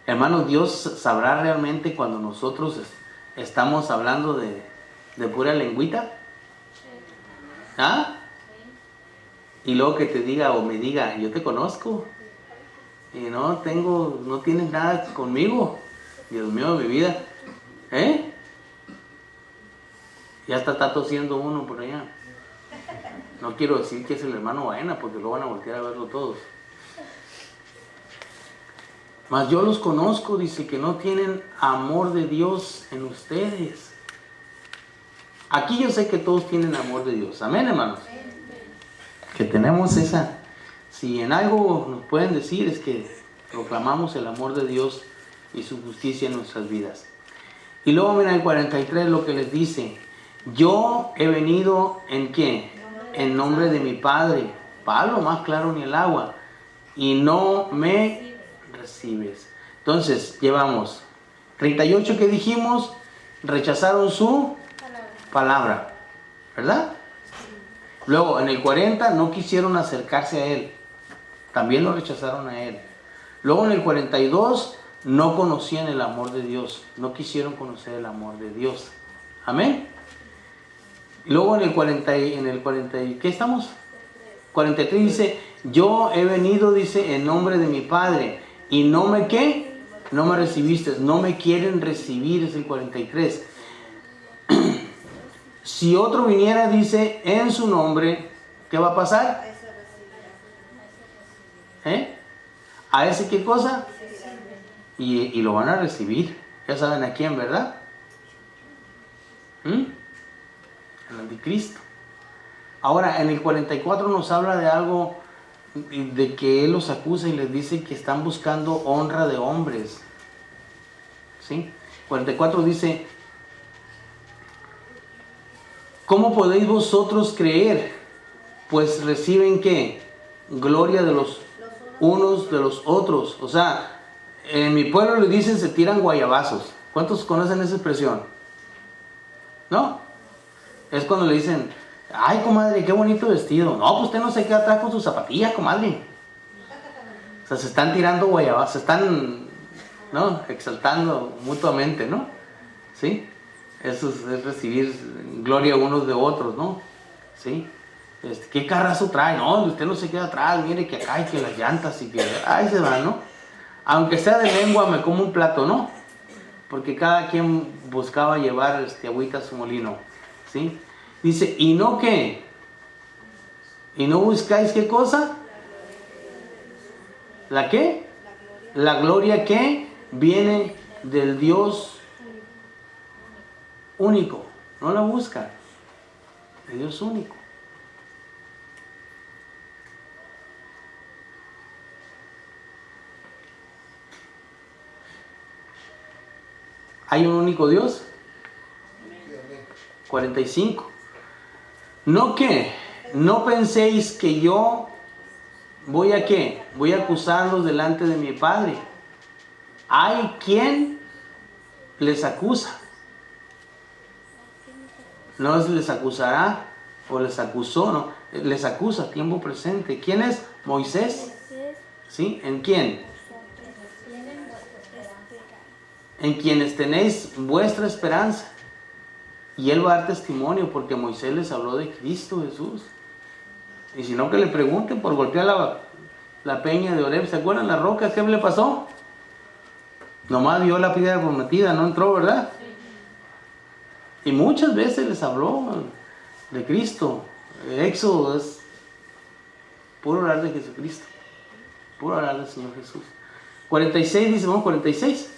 Speaker 3: Hermanos, Dios sabrá realmente cuando nosotros estamos hablando de pura lengüita. ¿Ah? Y luego que te diga o me diga, yo te conozco. Y no tienes nada conmigo. Dios mío, mi vida. ¿Eh? Ya está tosiendo uno por allá. No quiero decir que es el hermano Baena, porque lo van a voltear a verlo todos. Mas yo los conozco, dice, que no tienen amor de Dios en ustedes. Aquí yo sé que todos tienen amor de Dios. Amén, hermanos. Que tenemos esa. Si en algo nos pueden decir es que proclamamos el amor de Dios y su justicia en nuestras vidas. Y luego mira el 43 lo que les dice. Yo he venido ¿en qué? En nombre de mi Padre. Pablo, más claro ni el agua. Y no me recibes. Entonces, llevamos 38 que dijimos, rechazaron su palabra, ¿verdad? Luego, en el 40 no quisieron acercarse a Él. También lo rechazaron a Él. Luego, en el 42 no conocían el amor de Dios. No quisieron conocer el amor de Dios. Amén. Y luego en el 40, ¿qué estamos? 43 dice, yo he venido, dice, en nombre de mi Padre. Y no me, ¿qué? No me recibiste. No me quieren recibir, es el 43. Si otro viniera, dice, en su nombre, ¿qué va a pasar? ¿A ese qué cosa? Y lo van a recibir. Ya saben a quién, ¿verdad? El anticristo. Ahora, en el 44 nos habla de algo, de que Él los acusa y les dice que están buscando honra de hombres. ¿Sí? 44 dice, ¿cómo podéis vosotros creer? Pues reciben ¿qué? Gloria de los unos de los otros. O sea, en mi pueblo le dicen se tiran guayabazos. ¿Cuántos conocen esa expresión? ¿No? Es cuando le dicen, ay comadre, qué bonito vestido. No, pues usted no se queda atrás con sus zapatillas, comadre. O sea, se están tirando guayabazos, se están, ¿no?, exaltando mutuamente, ¿no? ¿Sí? Eso es recibir gloria unos de otros, ¿no? ¿Sí? ¿Qué carrazo trae? No, usted no se queda atrás, mire que acá hay que las llantas y que... Ahí se va, ¿no? Aunque sea de lengua, me como un plato, ¿no? Porque cada quien buscaba llevar agüita a su molino, ¿sí? Dice, ¿y no qué? ¿Y no buscáis qué cosa? ¿La qué? La gloria que viene del Dios único. No la buscan. El Dios único. ¿Hay un único Dios? 45. ¿No qué? ¿No penséis que yo voy a qué? Voy a acusarlos delante de mi Padre. Hay quien les acusa. No les acusará o les acusó, no. Les acusa, tiempo presente. ¿Quién es? Moisés. ¿Sí? ¿En quién? En quienes tenéis vuestra esperanza. Y él va a dar testimonio porque Moisés les habló de Cristo Jesús. Y si no, que le pregunten por golpear la peña de Oreb, ¿se acuerdan la roca? ¿Qué le pasó? Nomás vio la piedra prometida, no entró, ¿verdad? Y muchas veces les habló de Cristo. Éxodo es puro hablar de Jesucristo, puro hablar del Señor Jesús. 46 dice, vamos, 46.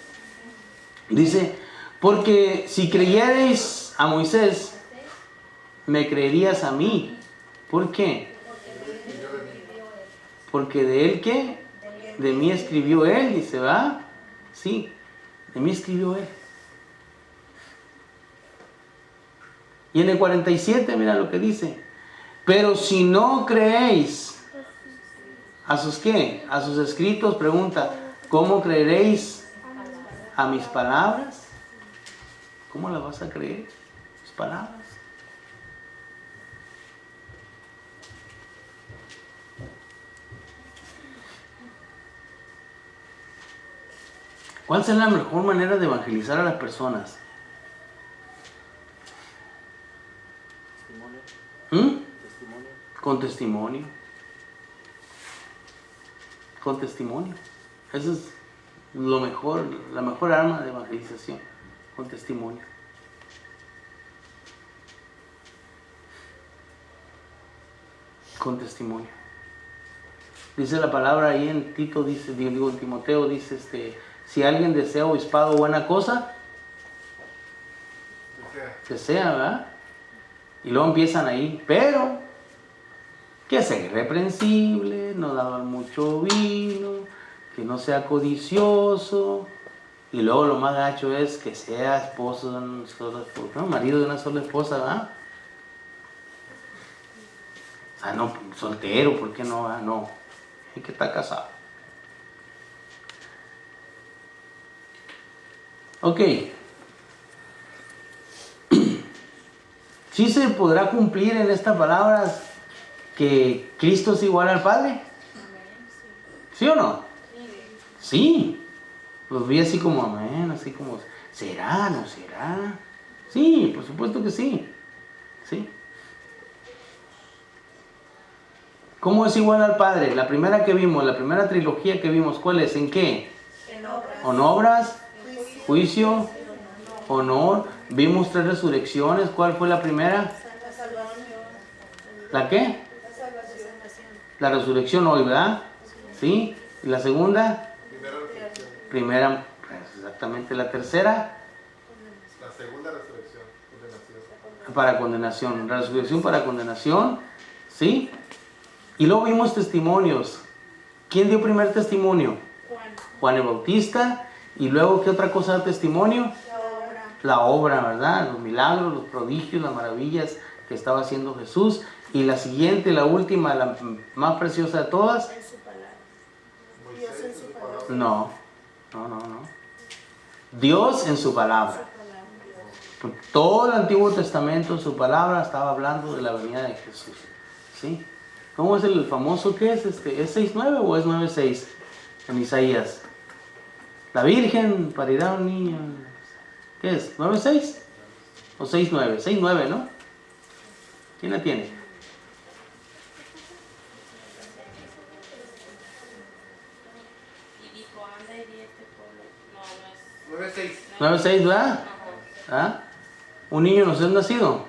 Speaker 3: Dice, porque si creyereis a Moisés, me creerías a mí. ¿Por qué? Porque de él, ¿qué? De mí escribió él, dice, ¿va? Sí, de mí escribió él. Y en el 47, mira lo que dice. Pero si no creéis, ¿a sus qué? A sus escritos, pregunta, ¿cómo creeréis a mis palabras? ¿Cómo las vas a creer? Mis palabras. ¿Cuál será la mejor manera de evangelizar a las personas? Con testimonio. Con testimonio. Eso es lo mejor, la mejor arma de evangelización. Con testimonio. Con testimonio. Dice la palabra ahí en Tito, dice, digo en Timoteo, dice si alguien desea obispado buena cosa, desea, ¿verdad? Y luego empiezan ahí, pero que sea irreprensible, no daban mucho vino, que no sea codicioso, y luego lo más gacho es que sea esposo de una sola esposa, ¿no? Marido de una sola esposa, ¿verdad? O sea, no, soltero, ¿por qué no? ¿Verdad? No, hay que estar casado. Ok. ¿Sí se podrá cumplir en estas palabras que Cristo es igual al Padre? ¿Sí o no? Sí. Los vi así como amén, así como, ¿será? ¿No será? Sí, por supuesto que sí. Sí. ¿Cómo es igual al Padre? La primera que vimos, la primera trilogía que vimos, ¿cuál es? ¿En qué? En obras, juicio, honor. Vimos 3 resurrecciones. ¿Cuál fue la primera? ¿La qué? La resurrección hoy, ¿verdad? ¿Sí? ¿Y la segunda? Primera, exactamente. La tercera.
Speaker 6: La segunda resurrección, condenación.
Speaker 3: Para condenación. La resurrección para condenación. ¿Sí? Y luego vimos testimonios. ¿Quién dio primer testimonio? Juan el Bautista. Y luego, ¿qué otra cosa da testimonio? La obra, ¿verdad? Los milagros, los prodigios, las maravillas que estaba haciendo Jesús. Y la siguiente, la última, la más preciosa de todas.
Speaker 5: En su palabra. Dios en su palabra.
Speaker 3: No. Dios en su palabra. Porque todo el Antiguo Testamento, en su palabra, estaba hablando de la venida de Jesús. ¿Sí? ¿Cómo es el famoso que es? ¿Es 6.9 o es 9.6 en Isaías? La Virgen parirá a un niño. ¿Qué es? ¿9.6? ¿O 6.9? 6.9, ¿no? ¿Quién la tiene?
Speaker 4: Y dijo, anda y di a este pueblo. No, no es.
Speaker 6: 9:6.
Speaker 3: 9.6, ¿verdad? ¿Ah? ¿Un niño nos es nacido?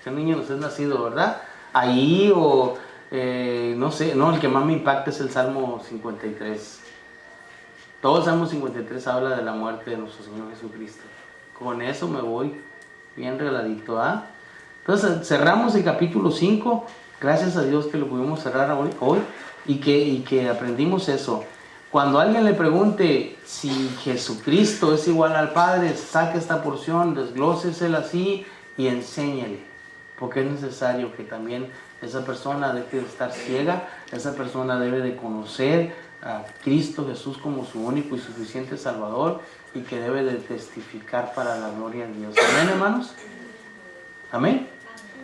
Speaker 3: Un niño nos es nacido, ¿verdad? Ahí o, no sé, no, el que más me impacta es el Salmo 53. Todo el Salmo 53 habla de la muerte de nuestro Señor Jesucristo. Con eso me voy bien regaladito, ¿ah? Entonces cerramos el capítulo 5. Gracias a Dios que lo pudimos cerrar hoy y que aprendimos eso. Cuando alguien le pregunte si Jesucristo es igual al Padre, saque esta porción, desglósesela así y enséñele. Porque es necesario que también esa persona debe de estar ciega, esa persona debe de conocer a Cristo Jesús como su único y suficiente Salvador y que debe de testificar para la gloria de Dios. Amén, hermanos. Amén.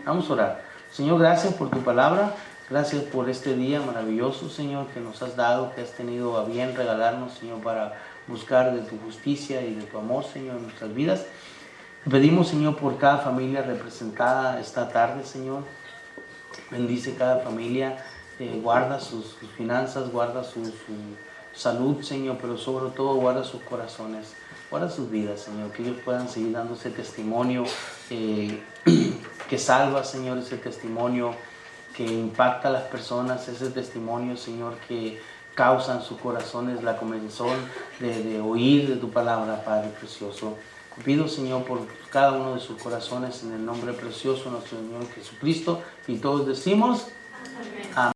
Speaker 3: Vamos a orar. Señor, gracias por tu palabra. Gracias por este día maravilloso, Señor, que nos has dado, que has tenido a bien regalarnos, Señor, para buscar de tu justicia y de tu amor, Señor, en nuestras vidas. Te pedimos, Señor, por cada familia representada esta tarde, Señor. Bendice cada familia guarda sus finanzas, guarda su salud, Señor, pero sobre todo guarda sus corazones, guarda sus vidas, Señor, que ellos puedan seguir dando ese testimonio que salva, Señor, ese testimonio que impacta a las personas, ese testimonio, Señor, que causa en sus corazones la comezón de oír de tu palabra, Padre precioso. Te pido, Señor, por cada uno de sus corazones, en el nombre precioso de nuestro Señor Jesucristo, y todos decimos amén.